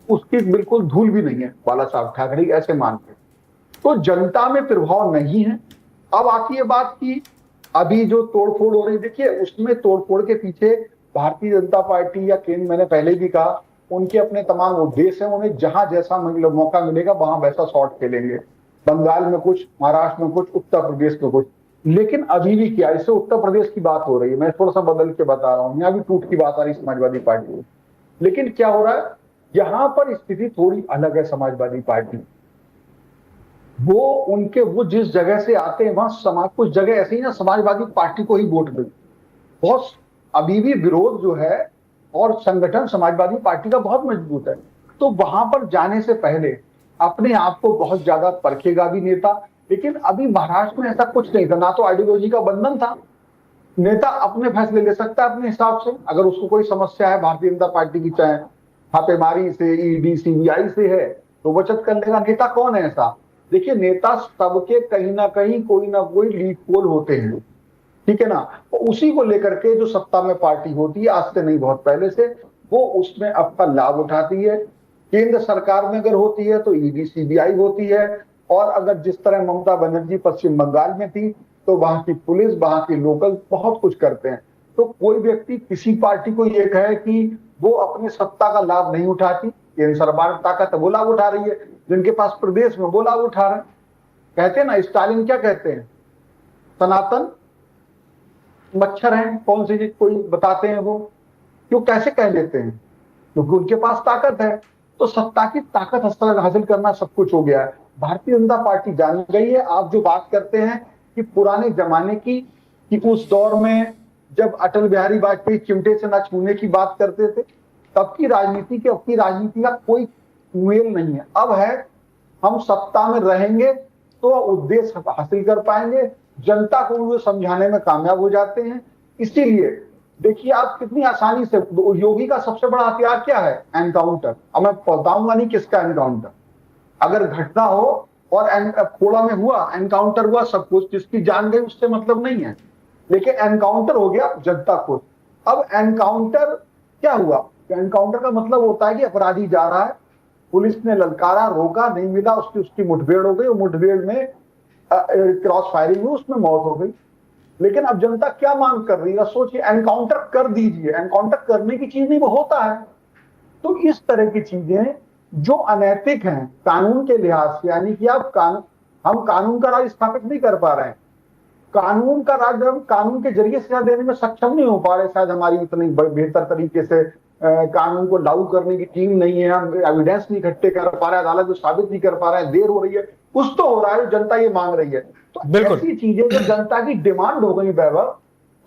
Speaker 3: उसकी बिल्कुल धूल भी नहीं है बाला साहब ठाकरे, ऐसे मानते। तो जनता में प्रभाव नहीं है। अब आती है बात की अभी जो तोड़फोड़ हो रही, देखिए उसमें तोड़फोड़ के पीछे भारतीय जनता पार्टी या केंद्र, मैंने पहले भी कहा, उनके अपने तमाम उद्देश्य हैं। उन्हें जहां जैसा मौका मिलेगा वहां वैसा शॉट खेलेंगे। बंगाल में कुछ, महाराष्ट्र में कुछ, उत्तर प्रदेश में कुछ। लेकिन अभी भी क्या, इससे उत्तर प्रदेश की बात हो रही है, मैं थोड़ा सा बदल के बता रहा हूँ, यहाँ भी टूट की बात आ रही समाजवादी पार्टी की। लेकिन क्या हो रहा है, यहां पर स्थिति थोड़ी अलग है। समाजवादी पार्टी वो जिस जगह से आते हैं वहां समाज, कुछ जगह ऐसी ही ना समाजवादी पार्टी को ही वोट दे। बहुत अभी भी विरोध जो है और संगठन समाजवादी पार्टी का बहुत मजबूत है। तो वहां पर जाने से पहले अपने आप को बहुत ज्यादा परखेगा भी नेता। लेकिन अभी महाराष्ट्र में ऐसा कुछ नहीं था, ना तो आइडियोलॉजी का बंधन था। नेता अपने फैसले ले सकता है अपने हिसाब से। अगर उसको कोई समस्या है भारतीय जनता पार्टी की, चाहे छापेमारी से, ईडी सीबीआई से है, तो बचत कर लेगा। नेता कौन है ऐसा? देखिए, नेता सबके कहीं ना कहीं कोई ना कोई लीड पोल होते हैं, ठीक है ना। तो उसी को लेकर के जो सत्ता में पार्टी होती है, आज से नहीं बहुत पहले से, वो उसमें आपका लाभ उठाती है। केंद्र सरकार में अगर होती है तो ईडी सीबीआई होती है। और अगर जिस तरह ममता बनर्जी पश्चिम बंगाल में थी, तो वहां की पुलिस, वहां की लोकल बहुत कुछ करते हैं। तो कोई व्यक्ति किसी पार्टी को ये कहे कि वो अपने सत्ता का लाभ नहीं उठाती, केंद्र सरकार ताकत है वो लाभ उठा रही है, जिनके पास प्रदेश में वो लाभ उठा रहे हैं। कहते हैं ना, स्टालिन क्या कहते हैं, सनातन मच्छर हैं, कौन सी चीज कोई बताते हैं वो, क्यों कैसे कह लेते हैं? क्योंकि उनके पास ताकत है। तो सत्ता की ताकत हासिल करना सब कुछ हो गया है। भारतीय जनता पार्टी जान गई है। आप जो बात करते हैं कि पुराने जमाने की, कि उस दौर में जब अटल बिहारी वाजपेयी चिमटे से न छूने की बात करते थे, तब की राजनीति की अब की राजनीति का कोई मेल नहीं है। अब है हम सत्ता में रहेंगे तो उद्देश्य हासिल कर पाएंगे, जनता को वो समझाने में कामयाब हो जाते हैं। इसीलिए देखिए आप कितनी आसानी से, योगी का सबसे बड़ा हथियार क्या है? एनकाउंटर। अब मैं बताऊंगा नहीं किसका एनकाउंटर। अगर घटना हो और खोड़ा में हुआ, एनकाउंटर हुआ, सब कुछ, जिसकी जान गई उससे मतलब नहीं है, लेकिन एनकाउंटर हो गया जनता को। अब एनकाउंटर क्या हुआ? एनकाउंटर का मतलब होता है कि अपराधी जा रहा है, पुलिस ने ललकारा, रोका, नहीं मिला, उसकी मुठभेड़ हो गई, मुठभेड़ में क्रॉस फायरिंग हुई, उसमें मौत हो गई। लेकिन अब जनता क्या मांग कर रही है? सोचिए, एनकाउंटर कर दीजिए। एनकाउंटर करने की चीज नहीं, वो होता है। तो इस तरह की चीजें जो अनैतिक हैं कानून के लिहाज से, यानी कि हम कानून का राज स्थापित नहीं कर पा रहे हैं, कानून का राज हम कानून के जरिए सजा देने में सक्षम नहीं हो पा रहे, शायद हमारी इतनी बेहतर तरीके से कानून को लागू करने की टीम नहीं है, हम एविडेंस नहीं इकट्ठे कर पा रहे, अदालत को साबित नहीं कर पा रहे, देर हो रही है, कुछ तो हो रहा है, जनता ये मांग रही है। तो ऐसी चीजें जो जनता की डिमांड हो गई वैभव,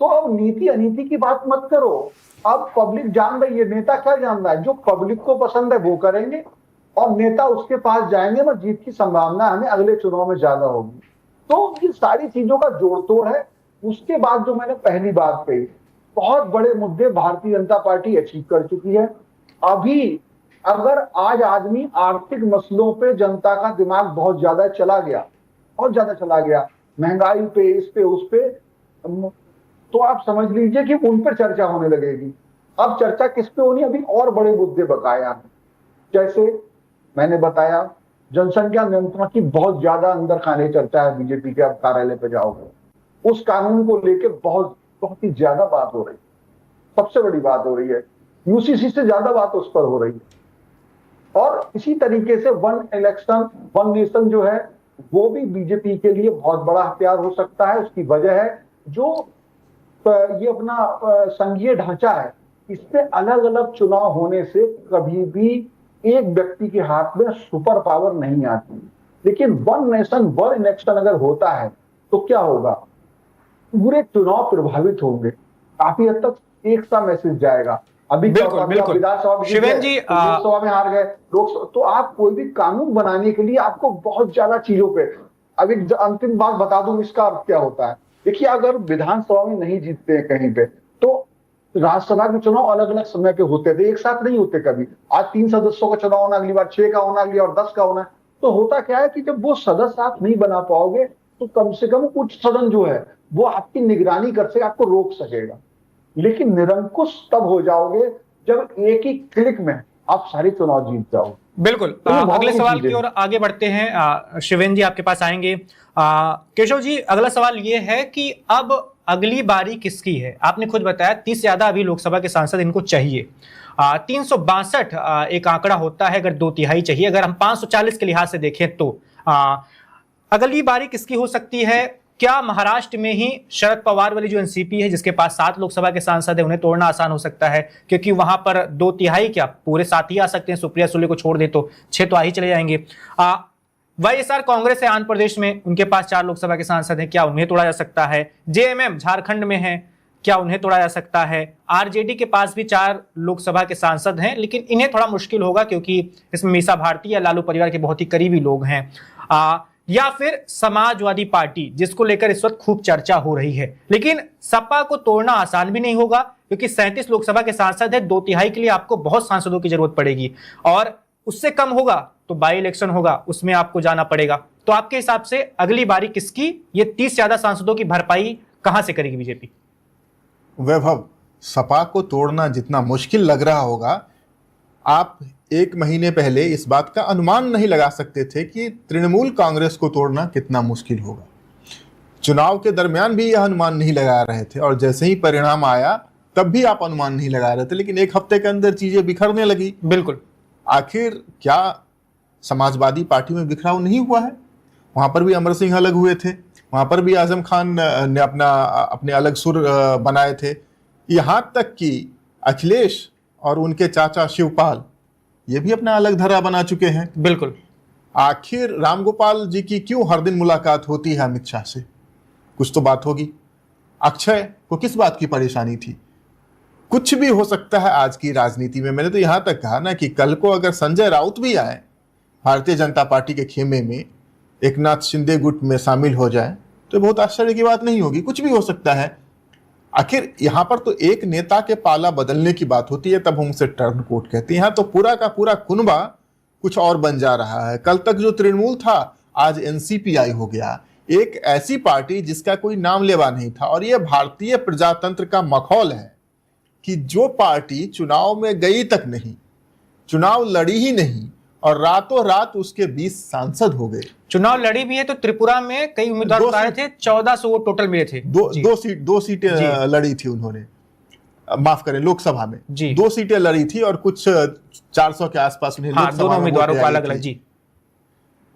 Speaker 3: तो अब नीति अनीति की बात मत करो, अब पब्लिक जान रही है, नेता क्या जान रहा है, जो पब्लिक को पसंद है वो करेंगे और नेता उसके पास जाएंगे, और जीत की संभावना हमें अगले चुनाव में ज्यादा होगी। तो ये सारी चीजों का जोड़ तोड़ है। उसके बाद जो मैंने पहली बात कही, बहुत बड़े मुद्दे भारतीय जनता पार्टी अचीव कर चुकी है। अभी अगर आज आदमी आर्थिक मसलों पे जनता का दिमाग बहुत ज्यादा चला गया, महंगाई पे, इस पे उस पे, तो आप समझ लीजिए कि उन पर चर्चा होने लगेगी। अब चर्चा किस पे होनी, अभी और बड़े मुद्दे बकाया हैं, जैसे मैंने बताया जनसंख्या नियंत्रण की बहुत ज्यादा अंदर खाने चर्चा है बीजेपी के, अब कार्यालय पे जाओगे, उस कानून को लेके बहुत ही ज्यादा बात हो रही है, सबसे बड़ी बात हो रही है, यूसीसी से ज्यादा बात उस पर हो रही है। और इसी तरीके से वन इलेक्शन वन नेशन जो है वो भी बीजेपी के लिए बहुत बड़ा हथियार हो सकता है। उसकी वजह है जो ये अपना संघीय ढांचा है, इसमें अलग अलग चुनाव होने से कभी भी एक व्यक्ति के हाथ में सुपर पावर नहीं आती, लेकिन वन नेशन वन इलेक्शन अगर होता है तो क्या होगा, पूरे चुनाव प्रभावित होंगे, काफी हद तक एक सा मैसेज जाएगा। अभी विधानसभा
Speaker 1: शिवेन जी
Speaker 3: लोकसभा में हार गए, तो आप कोई भी कानून बनाने के लिए आपको बहुत ज्यादा चीजों पे, अब एक अंतिम बात बता दूं इसका अर्थ क्या होता है। देखिए, अगर विधानसभा में नहीं जीतते हैं कहीं पे, तो राज्यसभा के चुनाव अलग अलग समय पे होते थे, एक साथ नहीं होते कभी। आज 3 सदस्यों का चुनाव होना, अगली बार 6 का होना, अगली बार 10 का होना। तो होता क्या है कि जब वो सदस्य आप नहीं बना पाओगे तो कम से कम उच्च सदन जो है वो आपकी निगरानी कर सके, आपको रोक सकेगा। लेकिन निरंकुश तब हो जाओगे जब एक ही क्लिक में आप सारे चुनाव जीत जाओ।
Speaker 1: बिल्कुल। अगले सवाल की ओर आगे बढ़ते हैं। शिवेन जी आपके पास आएंगे। केशव जी, अगला सवाल ये है कि अब अगली बारी किसकी है? आपने खुद बताया 30 से ज्यादा अभी लोकसभा के सांसद इनको चाहिए। 362 एक आंकड़ा होता है अगर 2/3 चाहिए। अगर हम 540 के लिहाज से देखें तो अगली बारी किसकी हो सकती है? क्या महाराष्ट्र में ही शरद पवार वाली जो एनसीपी है जिसके पास 7 लोकसभा के सांसद है, उन्हें तोड़ना आसान हो सकता है? क्योंकि वहां पर 2/3 क्या पूरे 7 ही आ सकते हैं, सुप्रिया सुले को छोड़ दे तो 6 तो आ ही चले जाएंगे। वाईएसआर कांग्रेस है आंध्र प्रदेश में, उनके पास 4 लोकसभा के सांसद हैं, क्या उन्हें तोड़ा जा सकता है? जेएमएम झारखंड में है, क्या उन्हें तोड़ा जा सकता है? आरजेडी के पास भी 4 लोकसभा के सांसद हैं, लेकिन इन्हें थोड़ा मुश्किल होगा क्योंकि इसमें मीसा भारती या लालू परिवार के बहुत ही करीबी लोग हैं। या फिर समाजवादी पार्टी, जिसको लेकर इस वक्त खूब चर्चा हो रही है। लेकिन सपा को तोड़ना आसान भी नहीं होगा क्योंकि 37 लोकसभा के सांसद है, 2/3 के लिए आपको बहुत सांसदों की जरूरत पड़ेगी, और उससे कम होगा तो बाई इलेक्शन होगा, उसमें आपको जाना पड़ेगा। तो आपके हिसाब से अगली बारी किसकी? ये 30 से ज्यादा सांसदों की भरपाई कहां से करेगी बीजेपी?
Speaker 2: वैभव, सपा को तोड़ना जितना मुश्किल लग रहा होगा, आप 1 महीने पहले इस बात का अनुमान नहीं लगा सकते थे कि तृणमूल कांग्रेस को तोड़ना कितना मुश्किल होगा। चुनाव के दरमियान भी यह अनुमान नहीं लगा रहे थे, और जैसे ही परिणाम आया तब भी आप अनुमान नहीं लगा रहे थे, लेकिन 1 हफ्ते के अंदर चीजें बिखरने लगी।
Speaker 1: बिल्कुल।
Speaker 2: आखिर क्या समाजवादी पार्टी में बिखराव नहीं हुआ है? वहां पर भी अमर सिंह अलग हुए थे, वहां पर भी आजम खान ने अपने अलग सुर बनाए थे, यहां तक कि अखिलेश और उनके चाचा शिवपाल ये भी अपना अलग धरा बना चुके हैं।
Speaker 1: बिल्कुल।
Speaker 2: आखिर रामगोपाल जी की क्यों हर दिन मुलाकात होती है अमित शाह से? कुछ तो बात होगी। अक्षय को किस बात की परेशानी थी? कुछ भी हो सकता है आज की राजनीति में। मैंने तो यहां तक कहा ना कि कल को अगर संजय राउत भी आए भारतीय जनता पार्टी के खेमे में, एकनाथ शिंदे गुट में शामिल हो जाए, तो बहुत आश्चर्य की बात नहीं होगी। कुछ भी हो सकता है। आखिर यहां पर तो एक नेता के पाला बदलने की बात होती है, तब हम उसे टर्न कोट कहते हैं। यहां तो पूरा का पूरा कुनबा कुछ और बन जा रहा है। कल तक जो तृणमूल था आज एनसीपीआई हो गया, एक ऐसी पार्टी जिसका कोई नाम लेवा नहीं था। और यह भारतीय प्रजातंत्र का मखौल है कि जो पार्टी चुनाव में गई तक नहीं, चुनाव लड़ी ही नहीं, और रातों रात उसके 20 सांसद हो गए।
Speaker 1: चुनाव लड़ी भी है तो त्रिपुरा में कई उम्मीदवार उतारे थे, 1400 वोट टोटल मिले थे।
Speaker 2: दो सीटें लड़ी थी उन्होंने। माफ करें, लोकसभा में
Speaker 1: जी।
Speaker 2: 2 सीटें लड़ी थी और कुछ 400 के आसपास उन्हें
Speaker 1: हाँ,
Speaker 2: लोकसभा
Speaker 1: दोनों
Speaker 2: में
Speaker 1: उम्मीदवारों
Speaker 2: वोट
Speaker 1: को
Speaker 2: आई
Speaker 1: अलग
Speaker 2: थी।
Speaker 1: अलग जी।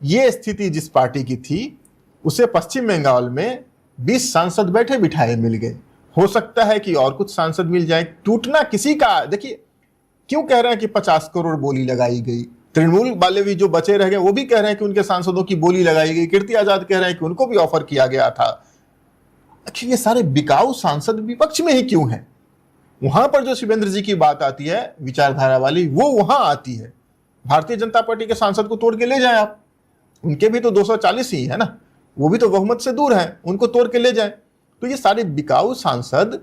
Speaker 2: ये स्थिति जिस पार्टी की थी उसे पश्चिम बंगाल में 20 सांसद बैठे बिठाए मिल गए। हो सकता है कि और कुछ सांसद मिल जाए। टूटना किसी का, देखिए क्यों कह रहे हैं कि 50 करोड़ बोली लगाई गई, तृणमूल वाले भी जो बचे रह गए वो भी कह रहे हैं कि उनके सांसदों की बोली लगाई गई, कीर्ति आजाद कह रहे हैं कि उनको भी ऑफर किया गया था। आखिर ये सारे बिकाऊ सांसद विपक्ष में ही क्यों हैं? वहां पर जो शिवेंद्र जी की बात आती है विचारधारा वाली, वो वहां आती है। भारतीय जनता पार्टी के सांसद को तोड़ के ले जाएं आप, उनके भी तो 240 ही है ना, वो भी तो बहुमत से दूर है, उनको तोड़ के ले जाएं। तो ये सारे बिकाऊ सांसद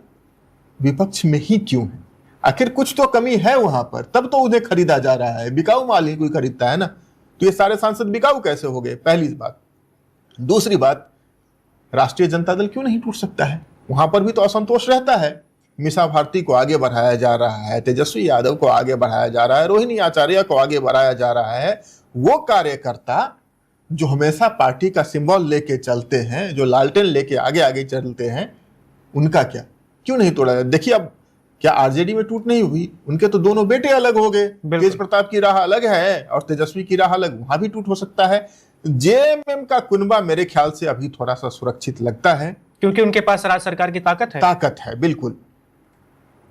Speaker 2: विपक्ष में ही क्यों हैं? आखिर कुछ तो कमी है वहां पर, तब तो उन्हें खरीदा जा रहा है। बिकाऊ माल ही कोई खरीदता है ना, तो ये सारे सांसद बिकाऊ कैसे हो गए? पहली बात। दूसरी बात, राष्ट्रीय जनता दल क्यों नहीं टूट सकता है? वहां पर भी तो असंतोष रहता है। मीसा भारती को आगे बढ़ाया जा रहा है, तेजस्वी यादव को आगे बढ़ाया जा रहा है, रोहिणी आचार्य को आगे बढ़ाया जा रहा है। वो कार्यकर्ता जो हमेशा पार्टी का सिंबल लेके चलते हैं, जो लालटेन लेके आगे आगे चलते हैं, उनका क्या क्यों नहीं तोड़ा जाए? देखिए अब क्या आरजेडी में टूट नहीं हुई? उनके तो दोनों बेटे अलग हो गए। तेज प्रताप की राह अलग है और तेजस्वी की राह अलग, वहां भी टूट हो सकता है। जेएमएम का कुनबा मेरे ख्याल से अभी थोड़ा सा सुरक्षित लगता है,
Speaker 1: क्योंकि उनके पास राज्य सरकार की ताकत है
Speaker 2: बिल्कुल।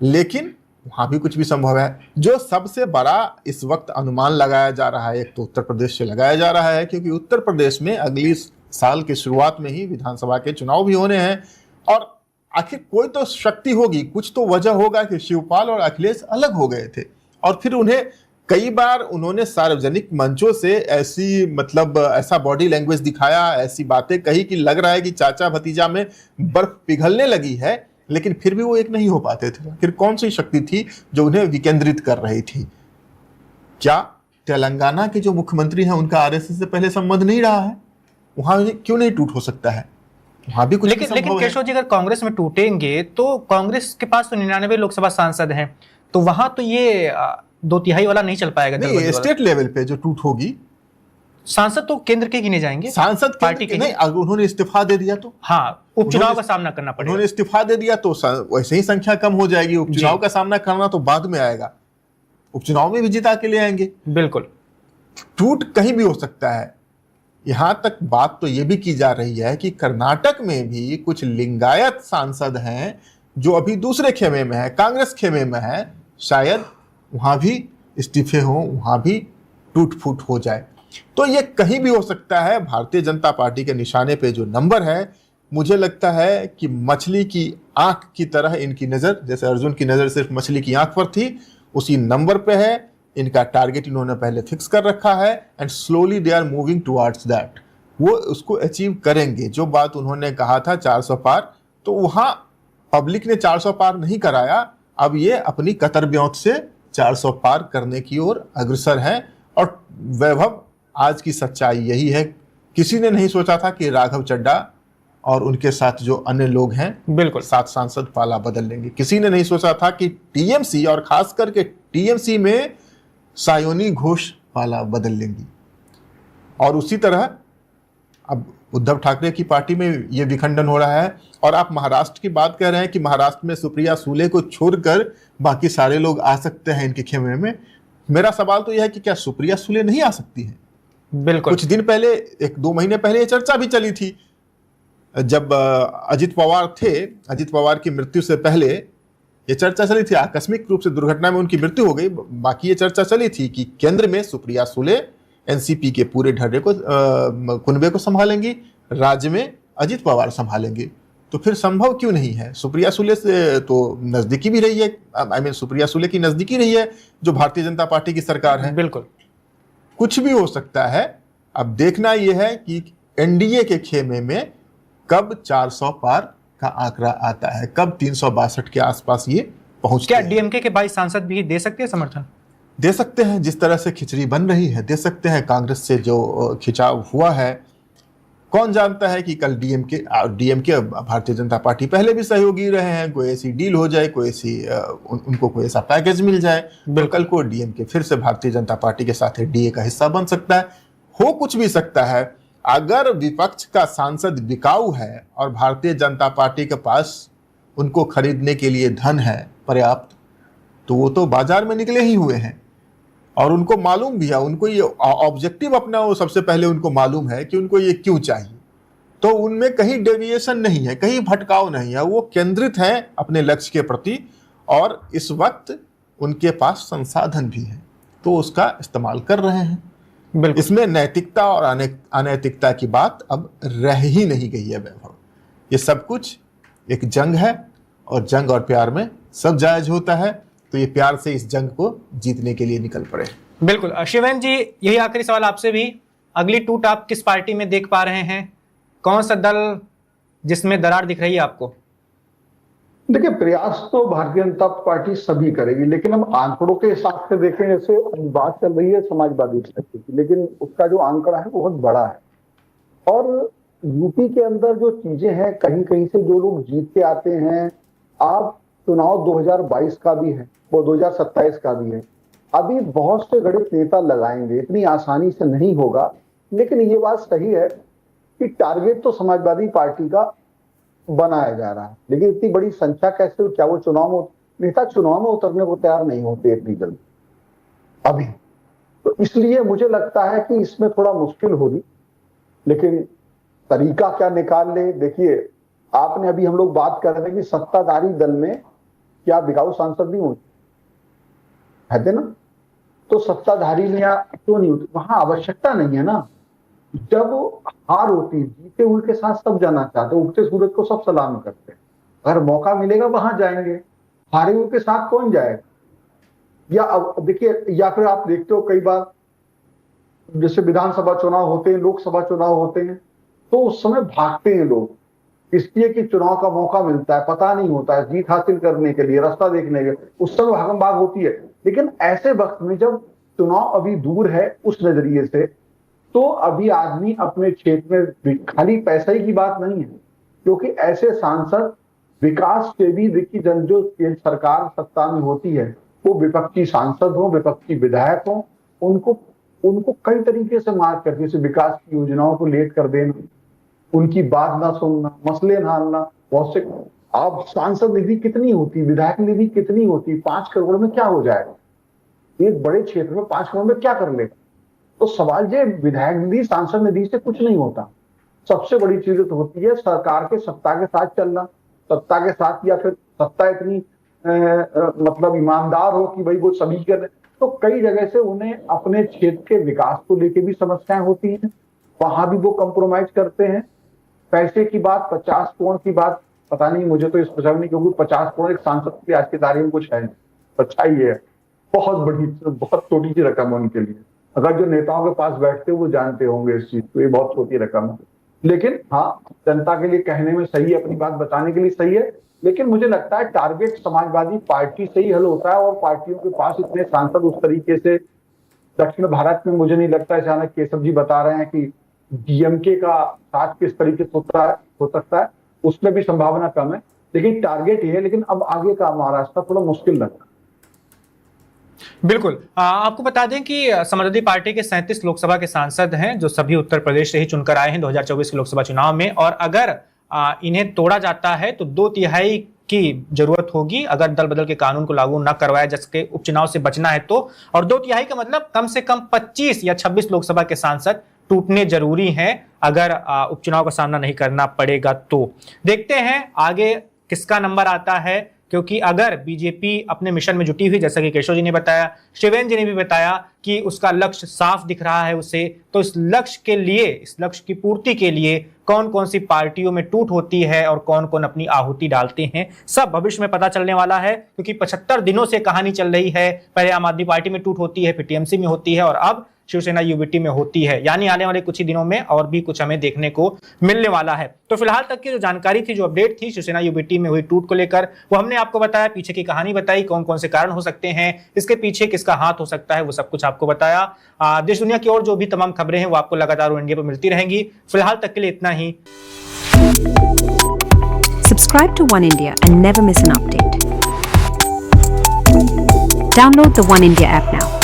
Speaker 2: लेकिन वहां भी कुछ भी संभव है। जो सबसे बड़ा इस वक्त अनुमान लगाया जा रहा है, एक तो उत्तर प्रदेश से लगाया जा रहा है, क्योंकि उत्तर प्रदेश में अगली साल की शुरुआत में ही विधानसभा के चुनाव भी होने हैं। और आखिर कोई तो शक्ति होगी, कुछ तो वजह होगा कि शिवपाल और अखिलेश अलग हो गए थे और फिर उन्हें कई बार उन्होंने सार्वजनिक मंचों से ऐसी ऐसा बॉडी लैंग्वेज दिखाया, ऐसी बातें कही कि लग रहा है कि चाचा भतीजा में बर्फ पिघलने लगी है, लेकिन फिर भी वो एक नहीं हो पाते थे। फिर कौन सी शक्ति थी जो उन्हें विकेंद्रित कर रही थी? क्या तेलंगाना के जो मुख्यमंत्री हैं उनका आरएसएस से पहले संबंध नहीं रहा है? वहां क्यों नहीं टूट हो सकता है? वहां भी कुछ
Speaker 1: लेकिन केशव जी, अगर कांग्रेस में टूटेंगे तो कांग्रेस के पास तो 99 लोकसभा सांसद हैं, तो वहां तो ये 2/3 वाला नहीं चल पाएगा।
Speaker 2: नहीं, स्टेट लेवल पे जो टूट होगी,
Speaker 1: सांसद तो केंद्र के गिने जाएंगे,
Speaker 2: सांसद
Speaker 1: पार्टी के
Speaker 2: नहीं। अगर उन्होंने इस्तीफा दे दिया तो
Speaker 1: हाँ, उपचुनाव का सामना करना पड़ेगा।
Speaker 2: उन्होंने इस्तीफा दे दिया तो वैसे ही संख्या कम हो जाएगी। उपचुनाव का सामना करना तो बाद में आएगा, उपचुनाव में भी जिता के ले आएंगे।
Speaker 1: बिल्कुल,
Speaker 2: टूट कहीं भी हो सकता है। यहां तक बात तो यह भी की जा रही है कि कर्नाटक में भी कुछ लिंगायत सांसद हैं जो अभी दूसरे खेमे में है, कांग्रेस खेमे में है। शायद वहां भी इस्तीफे हों, वहां भी टूट फूट हो जाए। तो ये कहीं भी हो सकता है। भारतीय जनता पार्टी के निशाने पे जो नंबर है, मुझे लगता है कि मछली की आंख की तरह इनकी नजर, जैसे अर्जुन की नजर सिर्फ मछली की आंख पर थी, उसी नंबर पे है। इनका टारगेट इन्होंने पहले फिक्स कर रखा है and slowly they are moving towards that. वो उसको अचीव करेंगे। जो बात उन्होंने कहा था 400 पार, तो वहां पब्लिक ने 400 पार नहीं कराया। अब ये अपनी कतर ब्योंत से 400 पार करने की ओर अग्रसर है। और वैभव, आज की सच्चाई यही है, किसी ने नहीं सोचा था कि राघव चड्डा और उनके साथ जो अन्य लोग हैं,
Speaker 1: बिल्कुल
Speaker 2: 7 सांसद पाला बदल लेंगे। किसी ने नहीं सोचा था कि टीएमसी और खास करके टीएमसी में सायोनी घोष पाला बदल लेंगी। और उसी तरह अब उद्धव ठाकरे की पार्टी में यह विखंडन हो रहा है। और आप महाराष्ट्र की बात कह रहे हैं कि महाराष्ट्र में सुप्रिया सुले को छोड़कर बाकी सारे लोग आ सकते हैं इनके खेमे में। मेरा सवाल तो यह है कि क्या सुप्रिया सुले नहीं आ सकती हैं?
Speaker 1: बिल्कुल,
Speaker 2: कुछ दिन पहले, 1-2 महीने पहले ये चर्चा भी चली थी, जब अजित पवार थे। अजित पवार की मृत्यु से पहले ये चर्चा चली थी। आकस्मिक रूप से दुर्घटना में उनकी मृत्यु हो गई। बाकी ये चर्चा चली थी कि केंद्र में सुप्रिया सुले एनसीपी के पूरे ढर्रे को, कुनबे को संभालेंगी, राज्य में अजित पवार संभालेंगे। तो फिर संभव क्यों नहीं है? सुप्रिया सुले से तो नजदीकी भी रही है, सुप्रिया सुले की नजदीकी रही है जो भारतीय जनता पार्टी की सरकार है।
Speaker 1: बिल्कुल,
Speaker 2: कुछ भी हो सकता है। अब देखना यह है कि एनडीए के खेमे में कब 400 पार का आंकड़ा आता है, कब 362 के आसपास ये पहुंचते
Speaker 1: क्या
Speaker 2: हैं।
Speaker 1: डीएमके के 22 सांसद भी दे सकते हैं समर्थन?
Speaker 2: दे सकते हैं, जिस तरह से खिचड़ी बन रही है दे सकते हैं। कांग्रेस से जो खिंचाव हुआ है, कौन जानता है कि कल डीएमके भारतीय जनता पार्टी पहले भी सहयोगी रहे हैं, कोई ऐसी डील हो जाए, कोई ऐसी उनको कोई ऐसा पैकेज मिल जाए, तो कल को डीएमके फिर से भारतीय जनता पार्टी के साथ डीए का हिस्सा बन सकता है। हो कुछ भी सकता है। अगर विपक्ष का सांसद बिकाऊ है और भारतीय जनता पार्टी के पास उनको खरीदने के लिए धन है, पर्याप्त, तो वो तो बाजार में निकले ही हुए हैं और उनको मालूम भी है, उनको ये ऑब्जेक्टिव अपना वो सबसे पहले उनको मालूम है कि उनको ये क्यों चाहिए। तो उनमें कहीं डेविएशन नहीं है, कहीं भटकाव नहीं है, वो केंद्रित हैं अपने लक्ष्य के प्रति और इस वक्त उनके पास संसाधन भी है तो उसका इस्तेमाल कर रहे हैं।
Speaker 1: बिल्कुल।
Speaker 2: इसमें नैतिकता और अनैतिकता की बात अब रह ही नहीं गई है वैभव। ये सब कुछ एक जंग है और जंग और प्यार में सब जायज होता है, तो ये प्यार से इस जंग को जीतने के लिए निकल पड़े।
Speaker 1: बिल्कुल। शिवेन जी, यही आखिरी सवाल आपसे भी, अगली टूट आप किस पार्टी में देख पा रहे हैं? कौन सा दल जिसमें दरार दिख रही है आपको?
Speaker 3: देखिए, प्रयास तो भारतीय जनता पार्टी सभी करेगी, लेकिन हम आंकड़ों के हिसाब से देखें, जैसे बात चल रही है समाजवादी पार्टी की, लेकिन उसका जो आंकड़ा है बहुत बड़ा है और यूपी के अंदर जो चीजें हैं, कहीं कहीं से जो लोग जीत के आते हैं, आप चुनाव 2022 का भी है, वो 2027 का भी है, अभी बहुत से गणित नेता लगाएंगे, इतनी आसानी से नहीं होगा। लेकिन ये बात सही है कि टारगेट तो समाजवादी पार्टी का बनाया जा रहा है, लेकिन इतनी बड़ी संख्या कैसे, क्या वो नेता चुनाव में उतरने को तैयार नहीं होते इतनी जल्दी अभी, तो इसलिए मुझे लगता है कि इसमें थोड़ा मुश्किल होगी, लेकिन तरीका क्या निकाल ले। देखिए, आपने अभी हम लोग बात कर रहे थे कि सत्ताधारी दल में क्या बिकाऊ सांसद नहीं होते है ना, तो सत्ताधारी में क्यों नहीं होती, वहां आवश्यकता नहीं है ना। जब हार होती है, जीते हुए के साथ सब जाना चाहते, उगते सूरज को सब सलाम करते हैं, अगर मौका मिलेगा वहां जाएंगे, हारे हुए के साथ कौन जाएगा? या अब देखिए, या फिर आप देखते हो कई बार जैसे विधानसभा चुनाव होते हैं, लोकसभा चुनाव होते हैं, तो उस समय भागते हैं लोग, इसलिए कि चुनाव का मौका मिलता है, पता नहीं होता है, जीत हासिल करने के लिए, रास्ता देखने के लिए, उस समय भागम भाग होती है। लेकिन ऐसे वक्त में जब चुनाव अभी दूर है उस नजरिए से, तो अभी आदमी अपने क्षेत्र में, खाली पैसे की बात नहीं है, क्योंकि ऐसे सांसद विकास से भी, देखिए जो सरकार सत्ता में होती है, वो विपक्षी सांसद हो, विपक्षी विधायक हो, उनको कई तरीके से मार करके, जैसे विकास की योजनाओं को लेट कर देना, उनकी बात ना सुनना, मसले ना हलना, बहुत से। अब सांसद निधि कितनी होती, विधायक निधि कितनी होती, 5 करोड़ में क्या हो जाएगा? एक बड़े क्षेत्र में 5 करोड़ में क्या कर लेगा? तो सवाल ये, विधायक निधि सांसद निधि से कुछ नहीं होता। सबसे बड़ी चीज तो होती है सरकार के सत्ता के साथ चलना, सत्ता के साथ, या फिर सत्ता इतनी मतलब ईमानदार हो कि भाई वो सभी कर। तो कई जगह से उन्हें अपने क्षेत्र के विकास को लेकर भी समस्याएं होती हैं, वहां भी वो कंप्रोमाइज करते हैं। पैसे की बात, 50 करोड़ की बात, पता नहीं, मुझे तो इस प्रचार नहीं, क्योंकि 50 करोड़ एक सांसद की आज की तारीख में कुछ है नहीं, सच्चाई है, बहुत बड़ी, बहुत छोटी सी रकम है उनके लिए। अगर जो नेताओं के पास बैठते हो वो जानते होंगे इस चीज को, ये बहुत छोटी रकम है। लेकिन हाँ, जनता के लिए कहने में सही है, अपनी बात बताने के लिए सही है, लेकिन मुझे लगता है टारगेट समाजवादी पार्टी से ही हल होता है, और पार्टियों के पास इतने सांसद उस तरीके से दक्षिण भारत में मुझे नहीं लगता है। अचानक केशव जी बता रहे हैं कि डीएमके का साथ किस तरीके से हो सकता है, उसमें भी संभावना कम है, लेकिन टारगेट ये है। लेकिन अब आगे का महाराष्ट्र थोड़ा मुश्किल लगता है।
Speaker 1: बिल्कुल। आपको बता दें कि समाजवादी पार्टी के 37 लोकसभा के सांसद हैं, जो सभी उत्तर प्रदेश से ही चुनकर आए हैं 2024 के लोकसभा चुनाव में, और अगर इन्हें तोड़ा जाता है तो 2/3 की जरूरत होगी अगर दल बदल के कानून को लागू न करवाया जा सके, उपचुनाव से बचना है तो। और 2/3 का मतलब कम से कम 25 या 26 लोकसभा के सांसद टूटने जरूरी हैं अगर उपचुनाव का सामना नहीं करना पड़ेगा तो। देखते हैं आगे किसका नंबर आता है, क्योंकि अगर बीजेपी अपने मिशन में जुटी हुई, जैसा कि केशव जी ने बताया, शिवेन जी ने भी बताया कि उसका लक्ष्य साफ दिख रहा है उसे, तो इस लक्ष्य के लिए, इस लक्ष्य की पूर्ति के लिए कौन कौन सी पार्टियों में टूट होती है और कौन कौन अपनी आहुति डालते हैं, सब भविष्य में पता चलने वाला है। क्योंकि 75 दिनों से कहानी चल रही है, पहले आम आदमी पार्टी में टूट होती है, फिर टीएमसी में होती है और अब शिवसेना यूबीटी में होती है। यानी आने वाले कुछ ही दिनों में और भी कुछ हमें देखने को मिलने वाला है। तो फिलहाल तक की जो जानकारी थी, जो अपडेट थी शिवसेना यूबीटी में हुई टूट को लेकर, वो हमने आपको बताया, पीछे की कहानी बताई, कौन कौन से कारण हो सकते हैं, इसके पीछे किसका हाथ हो सकता है, वो सब कुछ आपको बताया। देश दुनिया की और जो भी तमाम खबरें हैं वो आपको लगातार इंडिया पर मिलती रहेंगी। फिलहाल तक के लिए इतना ही।
Speaker 4: Subscribe to One India and never miss an update. Download the One India app now.